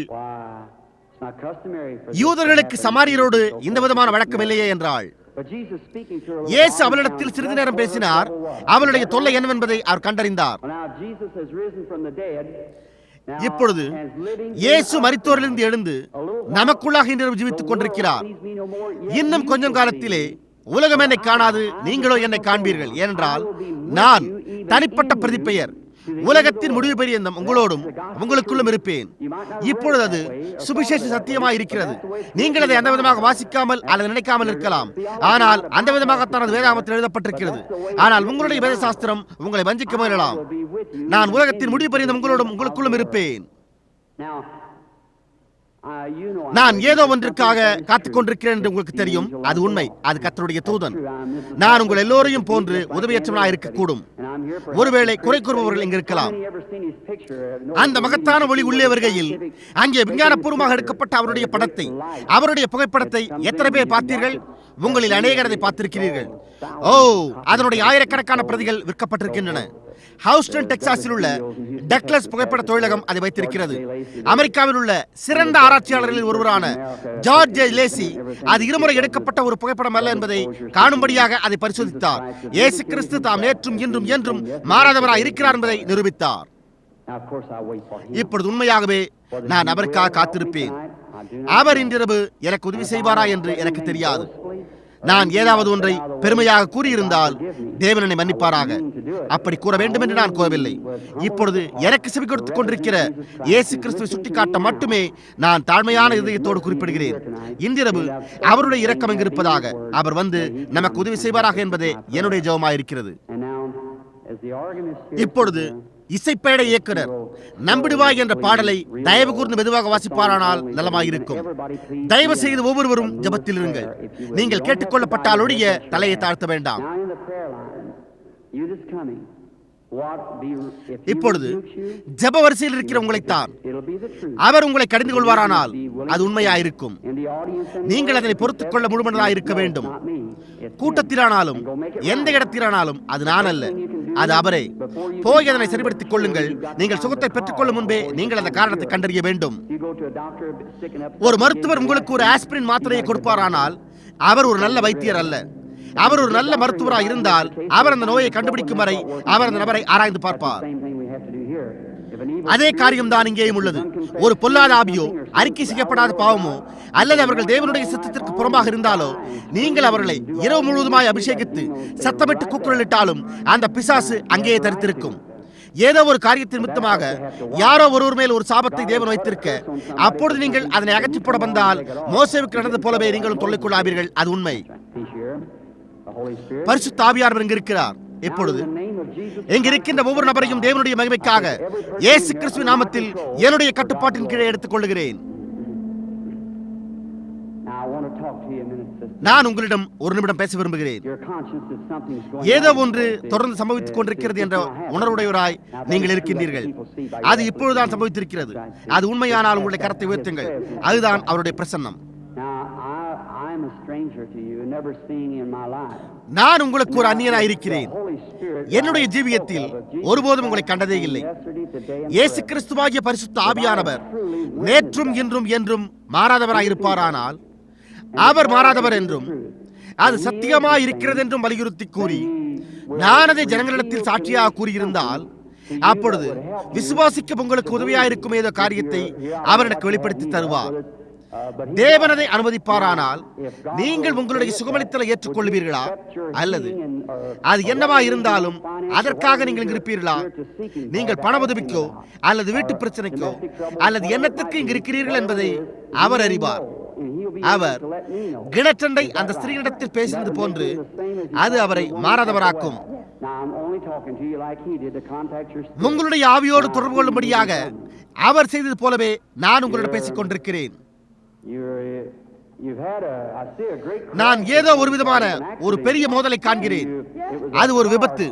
யூதர்களுக்கு சமாரியரோடு இந்த விதமான வழக்கம் இல்லையே என்றாள். இயேசு அவளிடத்தில் சிறிது நேரம் பேசினார். அவளுடைய தொல்லை என்னவென்பதை அவர் கண்டறிந்தார். இப்பொழுது இயேசு மரித்தோரிலிருந்து எழுந்து நமக்குள்ளாக இன்று ஜீவித்துக் கொண்டிருக்கிறார். இன்னும் கொஞ்சம் காலத்திலே உலகம் என்னை காணாது, நீங்களோ என்னை காண்பீர்கள். ஏனென்றால் நான் தனிப்பட்ட பிரதிப்பெயர் உலகத்தின் முடிவு பெரியந்தம் உங்களோடும் உங்களுக்குள்ளும் இருப்பேன். இப்பொழுது அது சுவிசேஷ சத்தியமாய் இருக்கிறது. நீங்கள் அதை அந்த விதமாக வாசிக்காமல் அல்லது நினைக்காமல் இருக்கலாம். ஆனால் அந்த விதமாகத்தான் அது வேதாகமத்தில் எழுதப்பட்டிருக்கிறது. ஆனால் உங்களுடைய வேத சாஸ்திரம் உங்களை வஞ்சிக்க முயலலாம். நான் உலகத்தின் முடிவு பெரியந்தம் உங்களோடும் உங்களுக்குள்ளும் இருப்பேன். நான் ஏதோ ஒன்றுக்காக காத்துக் கொண்டிருக்கிறேன் என்று உங்களுக்கு தெரியும். அது உண்மை. அது கர்த்தருடைய தூதன். நான் உங்கள் எல்லோரையும் போன்று உதவியற்றவனாக இருக்கக்கூடும். ஒருவேளை குறை கூறுபவர்கள் இங்கு இருக்கலாம். அந்த மகத்தான ஒளி உள்ளே வருகையில் அங்கே விஞ்ஞானபூர்வமாக எடுக்கப்பட்ட அவருடைய படத்தை, அவருடைய புகைப்படத்தை எத்தனை பேர் பார்த்தீர்கள்? உங்களில் அநேகர் அதை பார்த்திருக்கிறீர்கள். ஓ, அதனுடைய ஆயிரக்கணக்கான பிரதிகள் விற்கப்பட்டிருக்கின்றன. ஹவுஸ்டன் டெக்சாஸில் உள்ள டக்ளஸ் புகைப்பட தொழிலகம் அதை வைத்திருக்கிறது. அமெரிக்காவில் உள்ள சிறந்த ஆராய்ச்சியாளர்களில் ஒருவரான ஜார்ஜ் ஜே லேசி அது இருமுறை எடுக்கப்பட்ட ஒரு புகைப்படம் அல்ல என்பதை காணும்படியாக அதை பரிசோதித்தார். இயேசு கிறிஸ்து தாம் நேற்றும் இன்றும் என்றும் மாறாதவராய் இருக்கிறார் என்பதை நிரூபித்தார். இப்பொழுது உண்மையாகவே நான் அவருக்காக காத்திருப்பேன். அவர் இன்றிரவு எனக்கு உதவி செய்வாரா என்று எனக்கு தெரியாது. நான் ஏதாவது ஒன்றை பெருமையாக கூறியிருந்தால் தேவன் என்னை மன்னிப்பாராக. அப்படி கூற வேண்டும் என்று நான் கோரவில்லை. இப்பொழுது எனக்கு செவி கொடுத்துக் கொண்டிருக்கிற இயேசு கிறிஸ்துவை சுட்டிக்காட்ட மட்டுமே நான் தாழ்மையான இதயத்தோடு குறிப்பிடுகிறேன். இன்றிரவு அவருடைய இரக்கம் எங்கிருப்பதாக, அவர் வந்து நமக்கு உதவி செய்வாராக என்பதே என்னுடைய ஜெபமாயிருக்கிறது. இப்பொழுது இசைப்பேட இயக்குனர் நம்பிடுவாய் என்ற பாடலை தயவு கூர்ந்து மெதுவாக வாசிப்பாரானால் நலமாயிருக்கும். தயவு செய்து ஒவ்வொருவரும் ஜெபத்தில் இருங்கள். நீங்கள் கேட்டுக்கொள்ளப்பட்டால் ஒழிய தலையை தாழ்த்த வேண்டாம். இப்பொழுது ஜெப வரிசையில் இருக்கிற உங்களைத்தான் அவர் உங்களை கடிந்து கொள்வாரானால் அது உண்மையாயிருக்கும். நீங்கள் அதனை பொறுத்துக் கொள்ள முழுமனதாக இருக்க வேண்டும். கூட்டத்திலானாலும் எந்த இடத்திலானாலும் அது நான் அல்ல, அது அவரே. போய் அதனை சரிபடுத்திக் கொள்ளுங்கள். நீங்கள் சுகத்தை பெற்றுக் கொள்ளும் முன்பே நீங்கள் அந்த காரணத்தை கண்டறிய வேண்டும். ஒரு மருத்துவர் உங்களுக்கு ஒரு ஆஸ்பிரின் மாத்திரையை கொடுப்பாரானால் அவர் ஒரு நல்ல வைத்தியர் அல்ல. அவர் ஒரு நல்ல மருத்துவராக இருந்தால் அவர் அந்த நோயை கண்டுபிடிக்கும் வரை அவர் அந்த நபரை ஆராய்ந்து பார்ப்பார். அதே காரியம்தான் இங்கேயும் உள்ளது. ஒரு பொல்லாத ஆவியோ அறிக்கை செய்யப்படாத பாவமோ அல்லது அவர்கள் தேவனுடைய சித்தத்திற்கு புறம்பாக இருந்தாலோ நீங்கள் அவர்களை இரவு முழுவதுமாய் அபிஷேகித்து சத்தமிட்டு கூக்குரலிட்டாலும் அந்த பிசாசு அங்கேயே தரித்திருக்கும். ஏதோ ஒரு காரியத்தின் நிமித்தமாக யாரோ ஒருவர் மேல் ஒரு சாபத்தை தேவன் வைத்திருக்க அப்பொழுது நீங்கள் அதனை அகற்றி போட வந்தால் மோசேவுக்கு நடந்தது போலவே நீங்களும் தொல்லைக்கொள்ளாதீர்கள். அது உண்மை. பரிசுத்த ஆவியானவர் இங்கு இருக்கிறார். இப்பொழுது இங்கு இருக்கின்ற ஒவ்வொரு நபரையும் தேவனுடைய மகிமைக்காக இயேசு கிறிஸ்துவின் நாமத்தில் என்னுடைய கட்டுப்பாட்டின் கீழே எடுத்துக் கொள்ளுகிறேன். நான் உங்களிடம் ஒரு நிமிடம் பேச விரும்புகிறேன். ஏதோ ஒன்று தொடர்ந்து சம்பவித்துக் கொண்டிருக்கிறது என்ற உணர்வுடையவராய் நீங்கள் இருக்கின்றீர்கள். அது இப்பொழுதுதான் சம்பவித்திருக்கிறது. அது உண்மையானால் உங்களுடைய கரத்தை உயர்த்துங்கள். அதுதான் அவருடைய பிரசன்னம். நான் உங்களுக்கு ஒரு அந்நியனாய் இருக்கிறேன். என்னுடைய ஜீவியத்தில் ஒருபோதும் உங்களை கண்டதே இல்லை. இயேசு கிறிஸ்துவாகிய பரிசுத்த ஆவியானவர் நேற்றும் இன்றும் என்றும் மாறாதவராயிருப்பாரானால் அவர் மாறாதவர் என்றும் அது சத்தியமாய் இருக்கிறது என்றும் வலியுறுத்தி கூறி நான் அதை ஜனங்களிடத்தில் சாட்சியாக கூறியிருந்தால் அப்பொழுது விசுவாசிக்க உங்களுக்கு உதவியாயிருக்கும் ஏதோ காரியத்தை அவர் எனக்கு வெளிப்படுத்தி தருவார். தேவனதை அனுமதிப்பாரானால் நீங்கள் உங்களுடைய சுகமளித்தலை ஏற்றுக்கொள்வீர்களா? அல்லது அது என்னவா இருந்தாலும் அதற்காக நீங்கள் இருப்பீர்களா? நீங்கள் பண உதவிக்கோ அல்லது வீட்டு பிரச்சனைக்கோ அல்லது என்னத்திற்கு இங்கு இருக்கிறீர்கள் என்பதை அவர் அறிவார். அவர் கிணற்றண்டை அந்த ஸ்திரீனிடத்தில் பேசினது போன்று அது அவரை மாறாதவராக்கும். உங்களுடைய ஆவியோடு தொடர்பு கொள்ளும்படியாக அவர் செய்தது போலவே நான் உங்களிடம் பேசிக் கொண்டிருக்கிறேன். நான் ஏதோ ஒரு விதமான ஒரு பெரிய மோதலை காண்கிறேன். அது ஒரு விபத்து.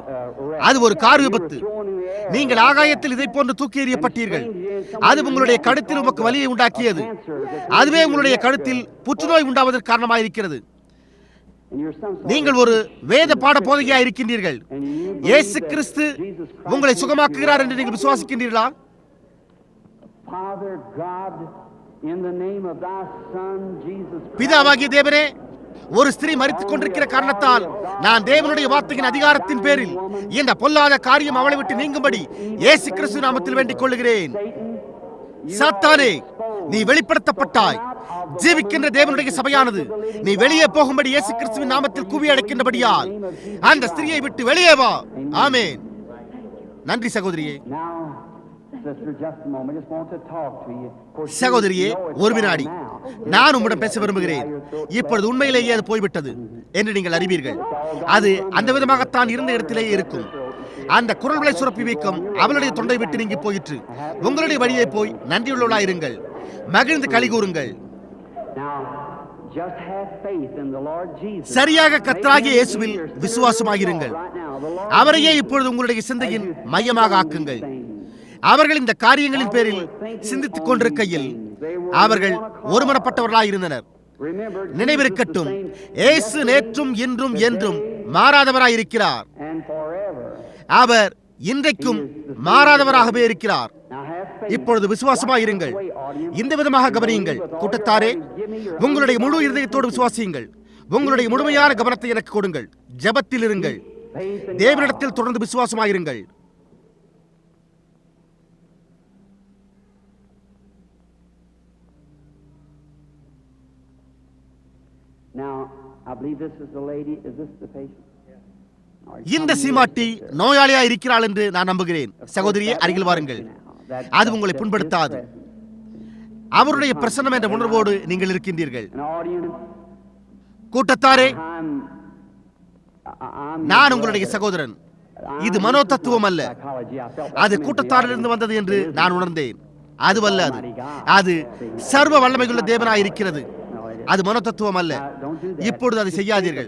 அது ஒரு கார் விபத்து. நீங்கள் ஆகாயத்தில் இதை போன்று தூக்கி எறியப்பட்டீர்கள். அது உங்களுடைய கழுத்தில் உமக்கு வலியை உண்டாக்கியது. அதுவே உங்களுடைய கழுத்தில் புற்றுநோய் உண்டாவதற்கு காரணமாயிருக்கிறது. நீங்கள் ஒரு வேத பாட போதகையா இருக்கின்றீர்கள். இயேசு கிறிஸ்து உங்களை சுகமாக்குகிறார் என்று நீங்கள் விசுவாசிக்கின்றீர்களா? பிதாவாகிய தேவனே, ஒரு ஸ்திரீ மரித்துக் கொண்டிருக்கிற காரணத்தால் நான் தேவனுடைய வார்த்தையின் அதிகாரத்தின் பேரில் இந்த பொல்லாத காரியம் அவளை விட்டு நீங்கும்படி இயேசு கிறிஸ்து நாமத்தில் வேண்டிக் கொள்ளுகிறேன். சாத்தானே, நீ வெளிப்படுத்தப்பட்டாய். ஜீவிக்கின்ற தேவனுடைய சபையானது நீ வெளியே போகும்படி இயேசு கிறிஸ்துவின் நாமத்தில் கூவி அடைக்கின்றபடியால் அந்த ஸ்திரியை விட்டு வெளியே வா. ஆமென். நன்றி சகோதரியே. சகோதரியே, ஒரு வினாடி நான் உம்மிடம் பேச விரும்புகிறேன். இப்பொழுது உண்மையிலேயே அது போய்விட்டது என்று நீங்கள் அறிவீர்கள். அது அந்த விதமாகத்தான் இருந்த இடத்திலேயே இருக்கும். அந்த குரல்களை சுரப்பி வைக்கும் அவளுடைய தொண்டை விட்டு நீங்கி போயிற்று. உங்களுடைய வழியை போய் நன்றியுள்ளவளாயிருங்கள், மகிழ்ந்து களி கூறுங்கள். சரியாக கர்த்தராகிய இயேசுவில் விசுவாசமாகிருங்கள். அவரையே இப்பொழுது உங்களுடைய சிந்தையின் மையமாக ஆக்குங்கள். அவர்கள் இந்த காரியங்களின் பேரில் சிந்தித்துக் கொண்டிருக்கையில் அவர்கள் ஒருமனப்பட்டவர்களாயிருந்தனர். நினைவிருக்கட்டும், இயேசு நேற்றும் இன்றும் என்றும் மாறாதவராயிருக்கிறார். அவர் இன்றைக்கும் மாறாதவராகவே இருக்கிறார். இப்பொழுது விசுவாசமாயிருங்கள். இந்த விதமாக கவனியுங்கள். கூட்டத்தாரே, உங்களுடைய முழு இருதயத்தோடு விசுவாசியுங்கள். உங்களுடைய முழுமையான கவனத்தை எனக்கு கொடுங்கள். ஜெபத்தில் இருங்கள். தேவனிடத்தில் தொடர்ந்து விசுவாசமாயிருங்கள். Now, I believe this is the lady. Is this the patient? இந்த சீமாட்டி நோயாளியா இருக்கிறாள் என்று நான் நம்புகிறேன். சகோதரியே, அருகில் வாருங்கள். அது உங்களை புண்படுத்தாது. அவருடைய பிரசன்னம் என்ற உணர்வோடு நீங்கள் இருக்கின்றீர்கள். கூட்டத்தாரே, நான் உங்களுடைய சகோதரன். இது மனோ தத்துவம் அல்ல. அது கூட்டத்தாரிலிருந்து வந்தது என்று நான் உணர்ந்தேன். அதுவல்ல, அது சர்வ வல்லமையுள்ள தேவனாய் இருக்கிறது. அது மனோ தத்துவம் அல்ல. இப்பொழுது அதை செய்யாதீர்கள்.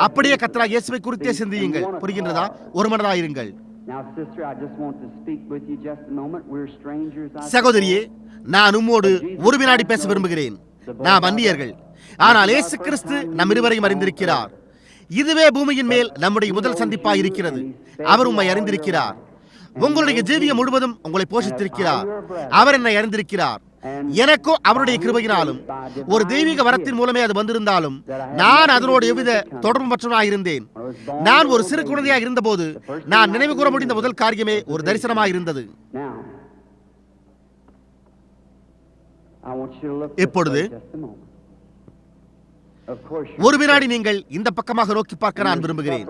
அப்படியே கர்த்தராகிய இயேசுவை குறித்தே சிந்தியுங்கள். புரிகின்றதா? ஒரு மனதாயிருங்கள். சகோதரியே, நான் உம்மோடு ஒரு வினாடி பேச விரும்புகிறேன். நாம் அந்நியர்கள், ஆனால் இயேசு கிறிஸ்து நம் இருவரையும் அறிந்திருக்கிறார். இதுவே பூமியின் மேல் நம்முடைய முதல் சந்திப்பாய் இருக்கிறது. அவர் உம்மை அறிந்திருக்கிறார். உங்களுடைய ஜீவியம் முழுவதும் உங்களை போஷித்திருக்கிறார். அவர் என்னை அறிந்திருக்கிறார். எனக்கோ அவருடைய கிருபையினாலும் ஒரு தெய்வீக வரத்தின் மூலமே அது வந்திருந்தாலும் நான் அதனோடு எவ்வித தொடர்பு மற்றவனாயிருந்தேன். நான் ஒரு சிறு குழந்தையாக இருந்தபோது நான் நினைவு கூற முடிந்த முதல் காரியமே ஒரு தரிசனமாக இருந்தது. இப்பொழுது ஒரு வினாடி நீங்கள் இந்த பக்கமாக நோக்கி பார்க்க நான் விரும்புகிறேன்.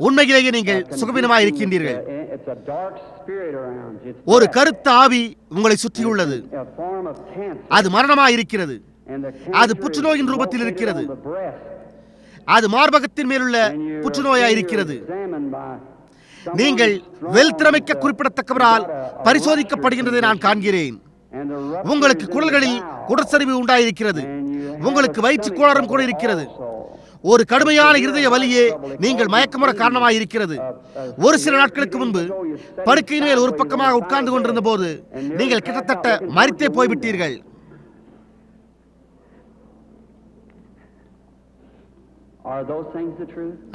உண்மையிலேயே நீங்கள் சுகவீனமாக இருக்கின்றீர்கள். ஒரு கருத்த ஆவி உங்களை சுற்றியுள்ளது. அது மரணமாக இருக்கிறது. அது புற்றுநோயின் ரூபத்தில் இருக்கிறது. அது மார்பகத்தின் மேலுள்ள புற்றுநோயாக இருக்கிறது. நீங்கள் வெல்திறமைக்க குறிப்பிடத்தக்கவரால் பரிசோதிக்கப்படுகின்றதை நான் காண்கிறேன். உங்களுக்கு குடல்களில் குடச்சரிவு உண்டாயிருக்கிறது. உங்களுக்கு வயிற்று கோளாறும் கூட இருக்கிறது. ஒரு கடுமையான இருதய வலியே நீங்கள் மயக்கமுற காரணமாயிருக்கிறது. ஒரு சில நாட்களுக்கு முன்பு படுக்கையின் மேல் ஒரு பக்கமாக உட்கார்ந்து கொண்டிருந்த போது நீங்கள் கிட்டத்தட்ட மரித்தே போய்விட்டீர்கள்.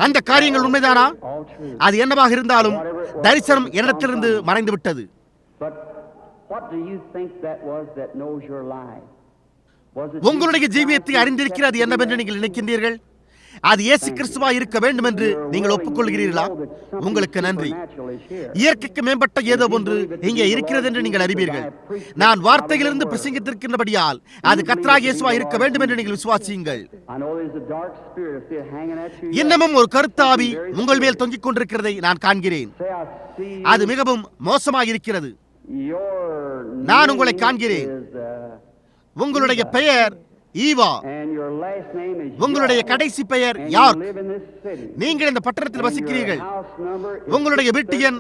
அந்த காரியங்கள் உண்மைதானா? அது என்னவாக இருந்தாலும் தரிசனம் என்னிடத்திலிருந்து மறைந்து விட்டது. உங்களுடைய ஜீவியத்தை அறிந்திருக்கிறது என்னவென்று நீங்கள் நினைக்கின்றீர்கள்? அது இயேசு கிறிஸ்துவாய் இருக்க வேண்டும் என்று நீங்கள் ஒப்புக்கொள்கிறீர்களா? உங்களுக்கு நன்றி. இயற்கைக்கு மேம்பட்ட ஏதோ ஒன்று இங்கே இருக்கிறது என்று நீங்கள் அறிவீர்கள். நான் வார்த்தையிலிருந்து பிரசங்கித்திருக்கின்றபடியால் அது கர்த்தராகிய இயேசுவாய் இருக்க வேண்டும் என்று நீங்கள் விசுவாசியுங்கள். இன்னமும் ஒரு கருத்தாவி உங்கள் மேல் தொங்கிக் கொண்டிருக்கிறதை நான் காண்கிறேன். அது மிகவும் மோசமாக இருக்கிறது. நான் உங்களை காண்கிறேன். உங்களுடைய பெயர் ஈவா. உங்களுடைய கடைசி பெயர் யார்? நீங்கள் இந்த பட்டணத்தில் வசிக்கிறீர்கள். உங்களுடைய வீட்டு எண்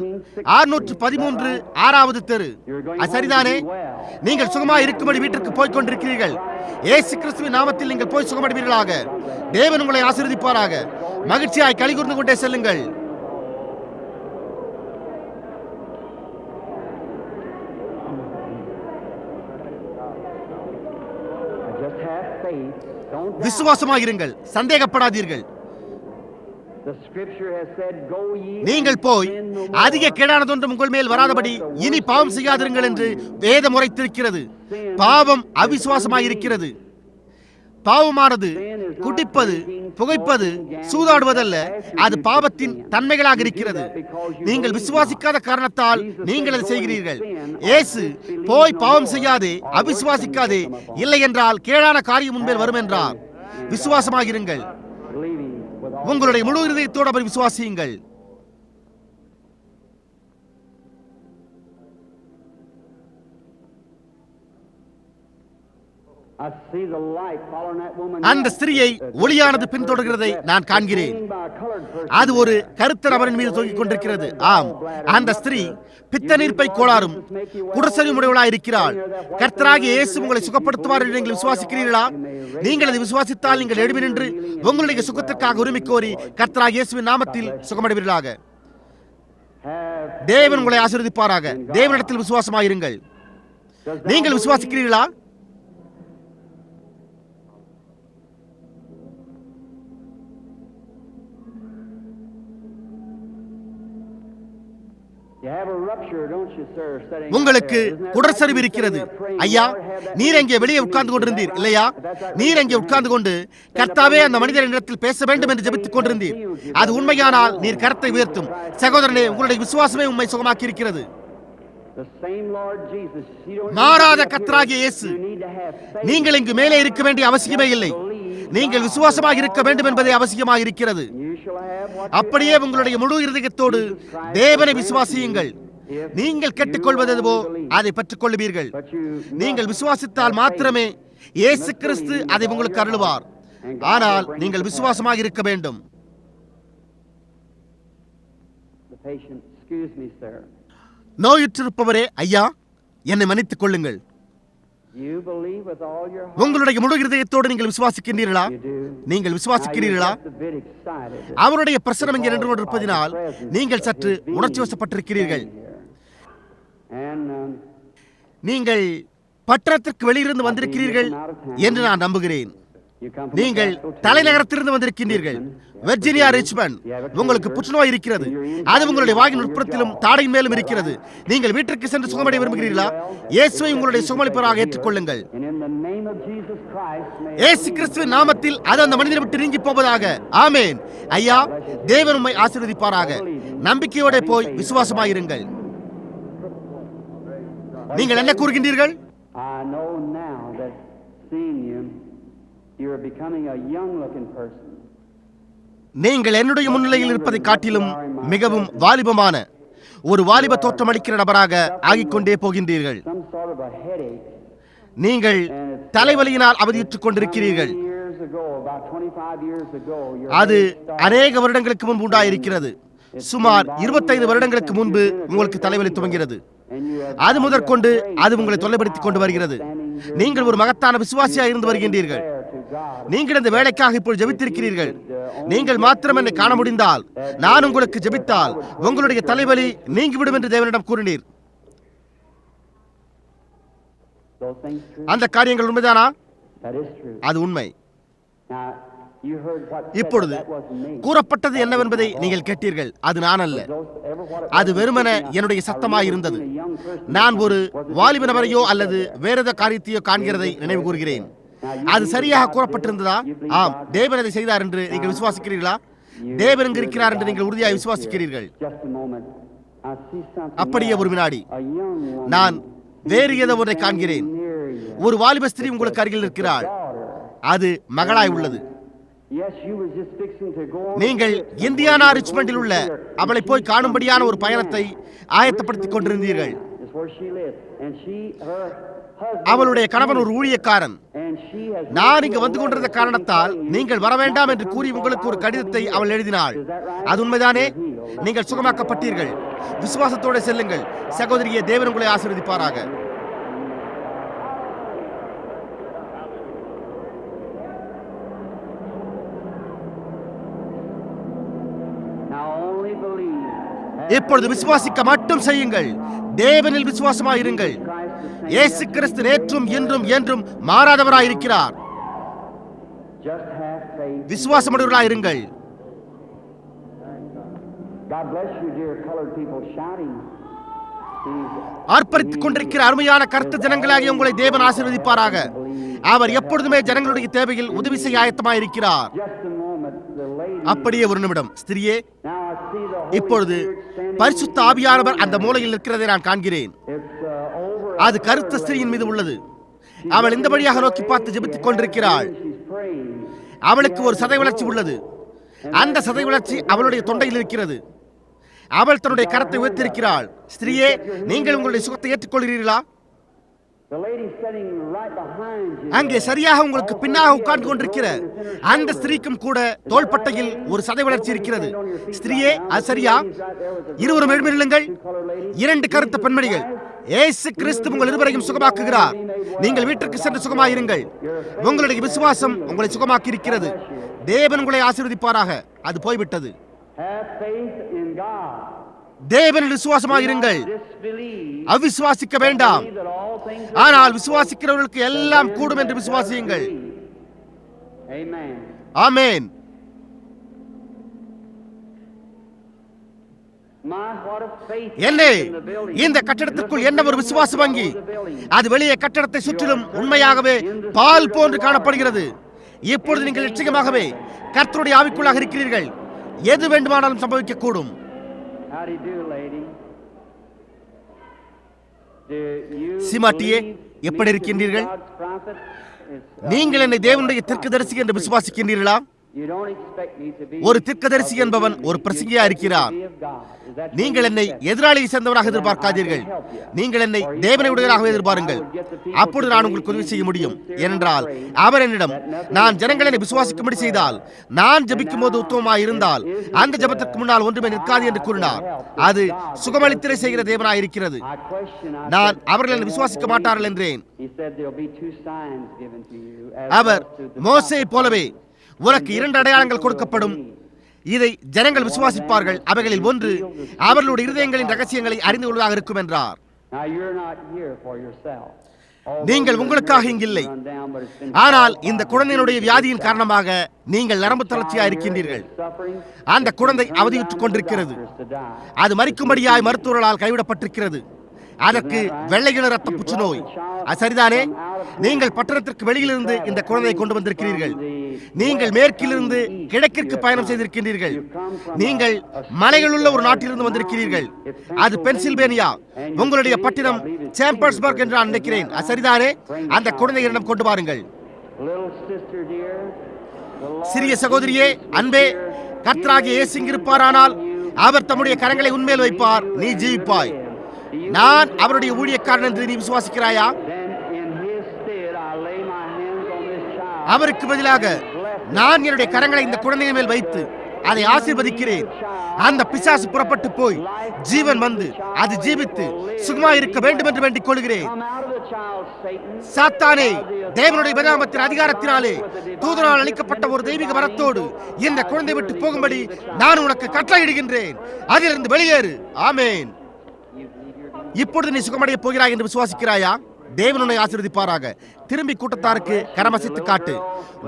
613 6வது தெரு. சரிதானே? நீங்கள் சுகமாக இருக்கும்படி வீட்டிற்கு போய்க் கொண்டிருக்கிறீர்கள். இயேசு கிறிஸ்துவின் நாமத்தில் நீங்கள் போய் சுகமடைவீர்களாக. தேவன் உங்களை ஆசீர்வதிப்பாராக. மகிழ்ச்சியாய் களி கூர்ந்து கொண்டே செல்லுங்கள். விசுவாசமாயிருங்கள், சந்தேகப்படாதீர்கள். நீங்கள் போய் அதிக கேடானதொன்றும் உங்கள் மேல் வராதபடி இனி பாவம் செய்யாதிருங்கள் என்று வேதம் உரைத்திருக்கிறது. பாவம் அவிசுவாசமாயிருக்கிறது. பாவமானது குடிப்பது, புகைப்பது, சூதாடுவதல்ல. அது பாவத்தின் தன்மைகளாக இருக்கிறது. நீங்கள் விசுவாசிக்காத காரணத்தால் நீங்கள் அதை செய்கிறீர்கள். இயேசு போய் பாவம் செய்யாதே, அவிசுவாசிக்காதே, இல்லை என்றால் கேடான காரியம் முன்பேல் வரும் என்றார். விசுவாசமாகிருங்கள். உங்களுடைய முழு இதயத்தோடு அவர் விசுவாசியுங்கள். அந்த ஸ்திரியை ஒளியானது பின்தொடர்கிறதை நான் காண்கிறேன். அது ஒரு கருத்த நபரின் மீது தொங்கிக் கொண்டிருக்கிறது. ஆம், அந்த ஸ்திரீ பித்த நீர்ப்பை கோளாறும் குடசரி உடையவளாய் இருக்கிறாள். கர்த்தராகிய இயேசு உங்களை சுகப்படுத்துவார் என்று நீங்கள் விசுவாசிக்கிறீர்களா? நீங்கள் அதை விசுவாசித்தால் நீங்கள் எழுப்பி நின்று உங்களுடைய சுகத்திற்காக உரிமை கோரி கர்த்தராகிய இயேசுவின் நாமத்தில் சுகமடைவீர்களாக. தேவன் உங்களை ஆசீர்வதிப்பாராக. தேவனிடத்தில் விசுவாசமாயிருங்கள். நீங்கள் விசுவாசிக்கிறீர்களா? You have a rupture, don't you, sir, sitting out உங்களுக்கு there? Isn't that குடற்சரிவு right? இருக்கிறது. You're praying, ஐயா, Lord, have that நீர் man அங்கே வெளியே speak உட்கார்ந்து to you. கொண்டிருந்தீர் Is that இல்லையா? right? That's right. நீர் Raise அங்கே your உட்கார்ந்து hand. கொண்டு Stand கர்த்தாவே up on அந்த your மனிதனிடத்தில் பேச வேண்டும் என்று Your ஜெபித்துக் faith கொண்டிருந்தீர். has healed you, அது brother. உண்மையானால் Come நீர் on. கரத்தை உயர்த்தும். Christ சகோதரனே, is உங்களுடைய விசுவாசமே உம்மை சுகமாக்கி இருக்கிறது. The same Lord Jesus. You don't மாறாத need to be up கர்த்தராகிய here. இயேசு. You need to have faith. நீங்கள் இங்கு மேலே இருக்க வேண்டிய அவசியமே இல்லை. நீங்கள் விசுவாசமாக இருக்க வேண்டும் என்பதே அவசியமாக இருக்கிறது. You shall have what you அப்படியே ask உங்களுடைய for. முழு இருதயத்தோடு Jesus Christ தேவனை will grant விசுவாசியுங்கள். you if நீங்கள் you கேட்டுக்கொள்வது எதுவோ only believe. அதை பெற்றுக் கொள்ளுவீர்கள். But you நீங்கள் must விசுவாசித்தால் have மாத்திரமே faith. இயேசு You must கிறிஸ்து believe அதை with all உங்களுக்கு your அருளுவார். heart. And God ஆனால் will bring நீங்கள் it to pass. விசுவாசமாக இருக்க வேண்டும். The patient, excuse me, sir. நோயுற்றிருப்பவரே, ஐயா, என்னை மன்னித்துக் கொள்ளுங்கள். You believe with all your heart. உங்களுடைய முழு இருதயத்தோடு நீங்கள் விசுவாசிக்கின்றீர்களா? You do. நீங்கள் Now விசுவாசிக்கிறீர்களா? you're just a bit excited. அவருடைய பிரசனம் இங்கே நின்று கொண்டிருப்பதினால் நீங்கள் சற்று உணர்ச்சி வசப்பட்டிருக்கிறீர்கள். And நீங்கள் பட்டணத்திற்கு வெளியிருந்து வந்திருக்கிறீர்கள் என்று நான் நம்புகிறேன். you come from நீங்கள் the capital தலைநகரத்திலிருந்து வந்திருக்கின்றீர்கள். Virginia Richmond. உங்களுக்கு புற்றுநோய் இருக்கிறது. அது உங்களுடைய வாயின் உட்புறத்திலும் தாடையின் மேலும் இருக்கிறது. நீங்கள் வீட்டிற்கு சென்று சுகமடைய விரும்புகிறீர்களா? இயேசுவை உங்களுடைய சுகமளிப்பவராக ஏற்றுக்கொள்ளுங்கள். And in the name of Jesus Christ, may இயேசு கிறிஸ்துவின் நாமத்தில் அது அந்த மனிதனை விட்டு நீங்கி போவதாக. ஆமென். ஐயா, தேவன் உம்மை ஆசீர்வதிப்பாராக. நம்பிக்கையோட போய் விசுவாசமாயிருங்கள். நீங்கள் என்ன கூறுகின்றீர்கள்? I know now that seeing you, you are becoming a young-looking person. நீங்கள் என்னுடைய முன்னிலையில் இருப்பதை காட்டிலும் மிகவும் வாலிபமான ஒரு வாலிப தோற்றம் அளிக்கிற நபராக ஆகிக்கொண்டே போகின்றீர்கள். Some sort of a headache. நீங்கள் தலைவலியினால் அவதியுற்றுக் கொண்டிருக்கிறீர்கள். 20 years ago, about 25 years ago, your அது headache started. அநேக வருடங்களுக்கு முன்பு உண்டாயிருக்கிறது. சுமார் 25 வருடங்களுக்கு முன்பு உங்களுக்கு தலைவலி துவங்கிறது. And you have அது முதற்கொண்டு அது உங்களை தொல்லைப்படுத்திக் கொண்டு வருகிறது. நீங்கள் ஒரு மகத்தான விசுவாசியாக இருந்து வருகின்றீர்கள். prayer to God. நீங்கள் இந்த வேலைக்காக இப்போது ஜெபித்திருக்கிறீர்கள். நீங்கள் மாத்திரம் என்னை காண முடிந்தால், நான் உங்களுக்கு ஜெபித்தால் உங்களுடைய தலைவலி நீங்கிவிடும் என்று தேவனிடம் கூறினீர். Those things true? அந்த காரியங்கள் உண்மைதானா? That is true. அது உண்மை. Now, you heard what said, இப்பொழுது that wasn't me. கூறப்பட்டது என்னவென்பதை நீங்கள் கேட்டீர்கள். அது நான் அல்ல. அது வெறுமன என்னுடைய சத்தமாய் இருந்தது. நான் ஒரு வாலிப நபரையோ அல்லது வேறெத காரியத்தையோ காண்கிறதை நினைவு கூறுகிறேன். அது சரியாக கூறப்பட்டிருந்ததா? ஆம், தேவன் அதை செய்தார் என்று நீங்கள் விசுவாசிக்கிறீர்களா? தேவன் எங்கு இருக்கிறார் என்று நீங்கள் உறுதியாக விசுவாசிக்கிறீர்கள். Just a moment. I see something அப்படியே ஒரு there. வினாடி. A young woman நான் வேறு ஏதோ ஒன்றை காண்கிறேன். near you. ஒரு வாலிப ஸ்திரீ உங்களுக்கு அருகில் இருக்கிறாள். Daughter. அது மகளாய் உள்ளது. Yes, you was just fixing to go on நீங்கள் a trip. இந்தியானா ரிச்மண்டில் உள்ள அவளை போய் காணும்படியான ஒரு பயணத்தை ஆயத்தப்படுத்திக் கொண்டிருந்தீர்கள். Is where she lives. And her husband அவளுடைய கணவன் ஒரு ஊழியக்காரன். and she has நான் இங்கு வந்து கொண்டிருந்த காரணத்தால் நீங்கள் வர வேண்டாம் என்று கூறி உங்களுக்கு ஒரு கடிதத்தை அவள் எழுதினாள். அது உண்மைதானே? நீங்கள் சுகமாக்கப்பட்டீர்கள். விசுவாசத்தோடு செல்லுங்கள். சகோதரியே, தேவன் உங்களை ஆசீர்வதிப்பாராக. now only believe. இப்பொழுது விசுவாசிக்க மட்டும் செய்யுங்கள். தேவனில் விசுவாசமாயிருங்கள். இயேசு கிறிஸ்து நேற்றும் இன்றும் என்றும் மாறாதவராயிருக்கிறார். Just have faith. விசுவாசமுடையவர்களாயிருங்கள். God bless you, dear colored people shouting. ஆர்ப்பரித்துக் கொண்டிருக்கிற அருமையான கர்த்த ஜனங்களாகிய உங்களை தேவன் ஆசீர்வதிப்பாராக. அவர் எப்பொழுதுமே ஜனங்களுடைய தேவையில் உதவி செய்ய ஆயத்தமாயிருக்கிறார். Just a moment, the lady. அப்படியே ஒரு நிமிடம். ஸ்திரியே, Now I see the Holy இப்பொழுது Spirit standing பரிசுத்த ஆவியானவர் அந்த மூலையில் நிற்கிறதை நான் காண்கிறேன். It's over. அது கருத்த ஸ்திரீயின் மீது உள்ளது. அவள் இந்த வழியாக நோக்கி பார்த்து ஜெபித்துக் கொண்டிருக்கிறாள். She's praying. அவளுக்கு ஒரு சதை வளர்ச்சி உள்ளது. அந்த சதை வளர்ச்சி அவளுடைய தொண்டையில் இருக்கிறது. அவள் தன்னுடைய கரத்தை உயர்த்திருக்கிறாள். ஸ்திரியே, நீங்கள் உங்களுடைய சுகத்தை ஏற்றுக்கொள்கிறீர்களா? The lady sitting right behind you. அங்கே சரியாக உங்களுக்கு பின்னாக உட்கார்ந்து கொண்டிருக்கிற அந்த ஸ்திரீக்கும் கூட தோள்பட்டையில் ஒரு சதை வளர்ச்சி இருக்கிறது. ஸ்திரியே, அது சரியா? இருவரும் எழுந்திருங்கள். இரண்டு கருத்த பெண்மணிகள். இயேசு கிறிஸ்து உங்கள் இருவரையும் சுகமாக்குகிறார். நீங்கள் வீட்டிற்கு சென்று சுகமாயிருங்கள். உங்களுடைய விசுவாசம் உங்களை சுகமாக்கி இருக்கிறது. தேவன் உங்களை ஆசீர்வதிப்பாராக. அது போய்விட்டது. Have faith in God. தேவனில் விசுவாசமாயிருங்கள். Disbelieve. அவிசுவாசிக்க வேண்டாம். Believe that all things are ஆனால் விசுவாசிக்கிறவர்களுக்கு எல்லாம் கூடும் என்று விசுவாசியுங்கள். Amen. Amen. My, what a faith என்னே, in the building. இந்த கட்டடத்திற்குள் என்ன ஒரு விசுவாச வங்கி! அது வெளியே கட்டடத்தை சுற்றிலும் உண்மையாகவே பால் போன்று காணப்படுகிறது. இப்பொழுது நீங்கள் நிச்சயமாகவே கர்த்தருடைய ஆவிக்குள்ளாக இருக்கிறீர்கள். எது வேண்டுமானாலும் சம்பவிக்கக்கூடும். How do you do, lady? Do you சீமாட்டியே, believe எப்படி me to be இருக்கின்றீர்கள்? God's prophet? It's, நீங்கள் என்னை தேவனுடைய தீர்க்கதரிசி என்று விசுவாசிக்கின்றீர்களா? you don't expect me to be ஒரு தீர்க்கதரிசி என்பவன் ஒரு பிரசங்கியா இருக்கிறார். நீங்கள் என்னை எதிராளியை சேர்ந்தவராக எதிர்பார்க்காதீர்கள். நீங்கள் என்னை தேவனை உடையவராகவே எதிர்பாருங்கள். அப்பொழுது நான் உங்களுக்கு உதவி செய்ய முடியும். ஏனென்றால் அவர் என்னிடம், நான் ஜனங்களை என்னை விசுவாசிக்கும்படி செய்தால், நான் ஜெபிக்கும் போது உத்தமமாய் இருந்தால் அந்த ஜெபத்திற்கு முன்னால் ஒன்றுமே நிற்காது என்று கூறினார். அது சுகமளித்தலை செய்கிற தேவனாய் இருக்கிறது. நான் அவர்கள் என்னை விசுவாசிக்க மாட்டார்கள் என்றேன். அவர் மோசேயை போலவே, உனக்கு 2 அடையாளங்கள் கொடுக்கப்படும், இதை ஜனங்கள் விசுவாசிப்பார்கள், அவைகளில் ஒன்று அவர்களுடைய இருதயங்களின் ரகசியங்களை அறிந்து கொள்வதாக இருக்கும் என்றார். நீங்கள் உங்களுக்காக இங்கில்லை, ஆனால் இந்த குழந்தையினுடைய வியாதியின் காரணமாக நீங்கள் நரம்பு தளர்ச்சியாக இருக்கின்றீர்கள். அந்த குழந்தை அவதியுற்றுக் கொண்டிருக்கிறது. அது மரிக்கும்படியாய் மருத்துவர்களால் கைவிடப்பட்டிருக்கிறது. அதற்கு வெள்ளையின ரத்த புற்றுநோய். அது சரிதானே? நீங்கள் பட்டணத்திற்கு வெளியிலிருந்து இந்த குழந்தையை கொண்டு வந்திருக்கிறீர்கள். நீங்கள் மேற்கிலிருந்து கிழக்கிற்கு பயணம் செய்திருக்கிறீர்கள். நீங்கள் மலைகள் உள்ள ஒரு நாட்டிலிருந்து வந்திருக்கிறீர்கள். அது பென்சில்வேனியா. உங்களுடைய பட்டணம் சேம்பர்ஸ்பர்க் என்று நான் நினைக்கிறேன். அது சரிதானே? அந்த குழந்தையிடம் கொண்டு வாருங்கள். சிறிய சகோதரியே, அன்பே, கர்த்தராகிய இயேசு இங்கிருப்பாரானால் அவர் தம்முடைய கரங்களை உன்மேல் வைப்பார், நீ ஜீவிப்பாய். நான் அவருடைய ஊழியக்காரன் என்று நீ விசுவாசிக்கிறாயா? அவருக்கு பதிலாக நான் என்னுடைய கரங்களை இந்த குழந்தையின் மேல் வைத்து அதை ஆசீர்வதிக்கிறேன். அந்த பிசாசு புறப்பட்டு போய் ஜீவன் வந்து அது ஜீவித்து சுகமாய் இருக்க வேண்டும் என்று வேண்டிக் கொள்கிறேன். சாத்தானே, தேவனுடைய பரிணாமத்தின் அதிகாரத்தினாலே தூதனால் அளிக்கப்பட்ட ஒரு தெய்வீக வரத்தோடு இந்த குழந்தை விட்டு போகும்படி நான் உனக்கு கட்டளையிடுகின்றேன். அதிலிருந்து வெளியேறு. ஆமேன். இப்பொழுது நீ சுகமடைய போகிறாய் என்று விசுவாசிக்கிறாயா? தேவன் உன்னை ஆசீர்வதிப்பாராக. திரும்பி கூட்டத்தாருக்கு கரமசைத்து காட்டு.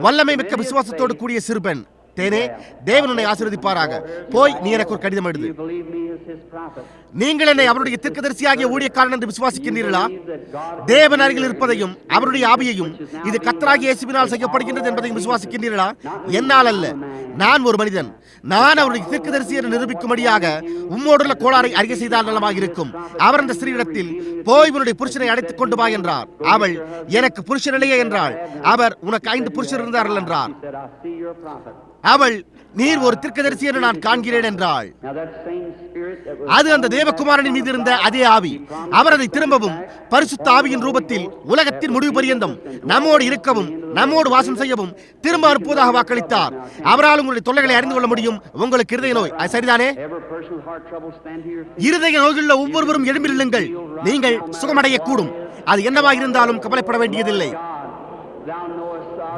வல்லமை மிக்க விசுவாசத்தோடு கூடிய சிறுபெண், தேனே, தேவன் உன்னை ஆசீர்வதிப்பாராக. போய் நீ எனக்கு ஒரு கடிதம் எழுது. நீங்கள் என்னை அவருடைய தீர்க்கதரிசியாகிய ஊழியக்காரன் என்று விசுவாசிக்கின்றீர்களா? தேவன் அருகில் இருப்பதையும் அவருடைய ஆவியையும் இது கர்த்தராகிய இயேசுவினால் செய்யப்படுகின்றது என்பதையும் விசுவாசிக்கின்றீர்களா? என்னால் அல்ல, நான் ஒரு மனிதன். நான் அவருடைய தீர்க்கதரிசி என்று நிரூபிக்கும்படியாக உம்மோடுள்ள கோளாறை அறிக்கை செய்தால் நலமாக இருக்கும். அவர் அந்த ஸ்திரீயிடத்தில், போய் உன்னுடைய புருஷனை அழைத்துக் கொண்டு வா என்றார். அவள், எனக்கு புருஷன் இல்லையே என்றாள். அவர், உனக்கு 5 புருஷர் இருந்தார்கள் என்றார். அவள், நீர் ஒரு தீர்க்கதரிசி என்று நான் காண்கிறேன் என்றாள். அது அந்த தேவகுமாரனின் மீது இருந்த அதே ஆவி. அவர் அதை திரும்பவும் பரிசுத்த ஆவியின் ரூபத்தில் உலகத்தின் முடிவு பரியந்தம் நம்மோடு இருக்கவும் நம்மோடு வாசம் செய்யவும் திரும்ப அனுப்புவதாக வாக்களித்தார். அவரால் உங்களுடைய தொல்லைகளை அறிந்து கொள்ள முடியும். உங்களுக்கு இருதய நோய், அது சரிதானே? இருதய நோயுள்ள ஒவ்வொருவரும் எழும்பி நில்லுங்கள். நீங்கள் சுகமடையக்கூடும். அது என்னவாக இருந்தாலும் கவலைப்பட வேண்டியதில்லை.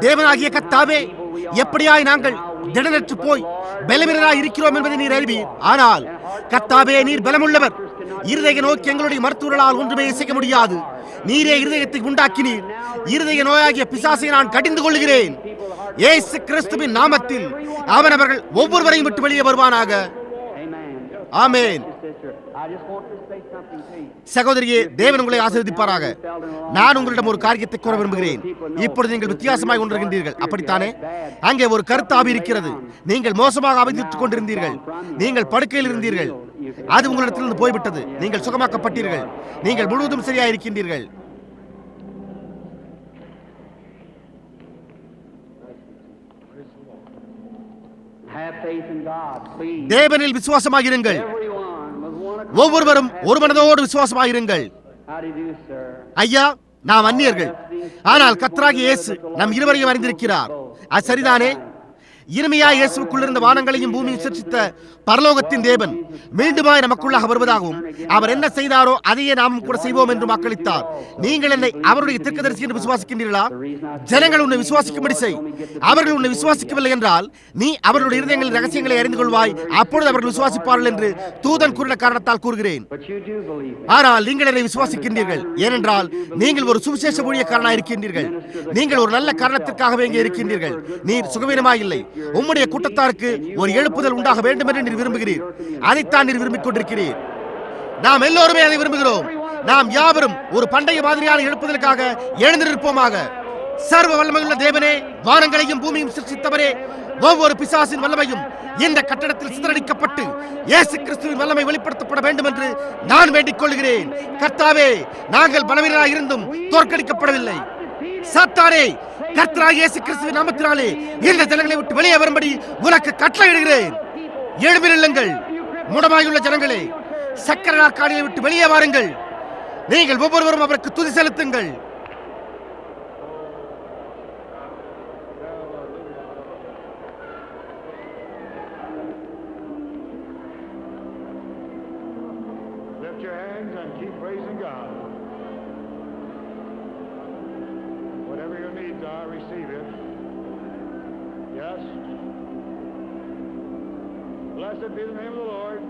தேவனாகிய கர்த்தாவே, எப்படியாய் நாங்கள் திடனற்று போய் பலவீனராய் இருக்கிறோம் என்பதை நீர் அறிவீர். ஆனால் கர்த்தாவே, நீர் பலமுள்ளவர். இருதய நோக்கி எங்களுடைய மருத்துவர்களால் ஒன்றுமே செய்ய முடியாது. நீரே இருதயத்தை உண்டாக்கினீர். இருதய நோயாகிய பிசாசை நான் கடிந்து கொள்கிறேன். இயேசு கிறிஸ்துவின் நாமத்தில் அவர்கள் ஒவ்வொருவரையும் விட்டு வெளியே வருவானாக. ஆமென். சகோதரியே, தேவன் உங்களை ஆசீர்வதிப்பாராக. நான் உங்களிடம் ஒரு காரியத்தை கூற விரும்புகிறேன். இப்பொழுது நீங்கள் வித்தியாசமாய் உணர்கின்றீர்கள், அப்படித்தானே? அங்கே ஒரு கருத்து ஆவி இருக்கிறது. நீங்கள் மோசமாக அவதித்துக் கொண்டிருந்தீர்கள். நீங்கள் படுக்கையில் இருந்தீர்கள். அது உங்களிடத்திலிருந்து போய்விட்டது. நீங்கள் சுகமாக்கப்பட்டீர்கள். நீங்கள் முழுவதும் சரியாக இருக்கின்றீர்கள். தேவனில் விசுவாசமாயிருங்கள். ஒவ்வொருவரும் ஒரு மனதோடு விசுவாசமாயிருங்கள். ஐயா, நாம் அந்நியர்கள், ஆனால் கர்த்தராகிய இயேசு நம் இருவரையும் அறிந்திருக்கிறார். அது சரிதானே? இனிமையா இயேசுக்குள் இருந்த வானங்களையும் பூமியை சிருஷ்டித்த பரலோகத்தின் தேவன் மீண்டுமாய் நமக்குள்ளாக வருவதாகவும் அவர் என்ன செய்தாரோ அதையே நாமும் கூட செய்வோம் என்று வாக்களித்தார். நீங்கள் என்னை அவருடைய தீர்க்கதரிசி என்று விசுவாசிக்கின்றீர்களா? ஜனங்கள் உன்னை விசுவாசிக்கும்படி செய். அவர்கள் உன்னை விசுவாசிக்கவில்லை என்றால் நீ அவர்களுடைய இருதயங்களின் ரகசியங்களை அறிந்து கொள்வாய். அப்பொழுது அவர்கள் விசுவாசிப்பார்கள் என்று தூதன் கூறின காரணத்தால் கூறுகிறேன். ஆனால் நீங்கள் என்னை விசுவாசிக்கின்றீர்கள், ஏனென்றால் நீங்கள் ஒரு சுவிசேஷ ஊழியக்காரனாக இருக்கின்றீர்கள். நீங்கள் ஒரு நல்ல காரணத்திற்காகவே இங்கே இருக்கின்றீர்கள். நீர் சுகவீனமாய் இல்லை. உம்முடைய கூட்டத்தாருக்கு ஒரு எழுப்புதல் உண்டாக வேண்டும் என்று நீர் விரும்புகிறீர். அதைத்தான் நீர் விரும்பிக் கொண்டிருக்கிறீர். நாம் எல்லோருமே அதை விரும்புகிறோம். நாம் யாவரும் ஒரு பண்டைய மாதிரியான எழுப்புதலுக்காக எழுந்து நிற்போமாக. சர்வ வல்லமையுள்ள தேவனே, வானங்களையும் பூமியும் சிருஷ்டித்தவரே, ஒவ்வொரு பிசாசின் வல்லமையும் இந்த கட்டடத்தில் சிதறடிக்கப்பட்டு இயேசு கிறிஸ்துவின் வல்லமை வெளிப்படுத்தப்பட வேண்டும் என்று நான் வேண்டிக் கொள்கிறேன். கர்த்தாவே, நாங்கள் பலவீனராய் இருந்தும் தோற்கடிக்கப்படவில்லை. சாத்தானே, கர்த்தராகிய இயேசு கிறிஸ்துவின் நாமத்தினாலே இந்த ஜனங்களை விட்டு வெளியே வரும்படி உனக்கு கட்டளையிடுகிறேன். எழும்பி நில்லுங்கள் முடமாயுள்ள ஜனங்களே, சக்கர நாற்காலியை விட்டு வெளியே வாருங்கள். நீங்கள் ஒவ்வொருவரும் அவருக்கு துதி செலுத்துங்கள். Lift your hands and keep praising God. Whatever your needs are, receive it. Yes. Blessed be the name of the Lord.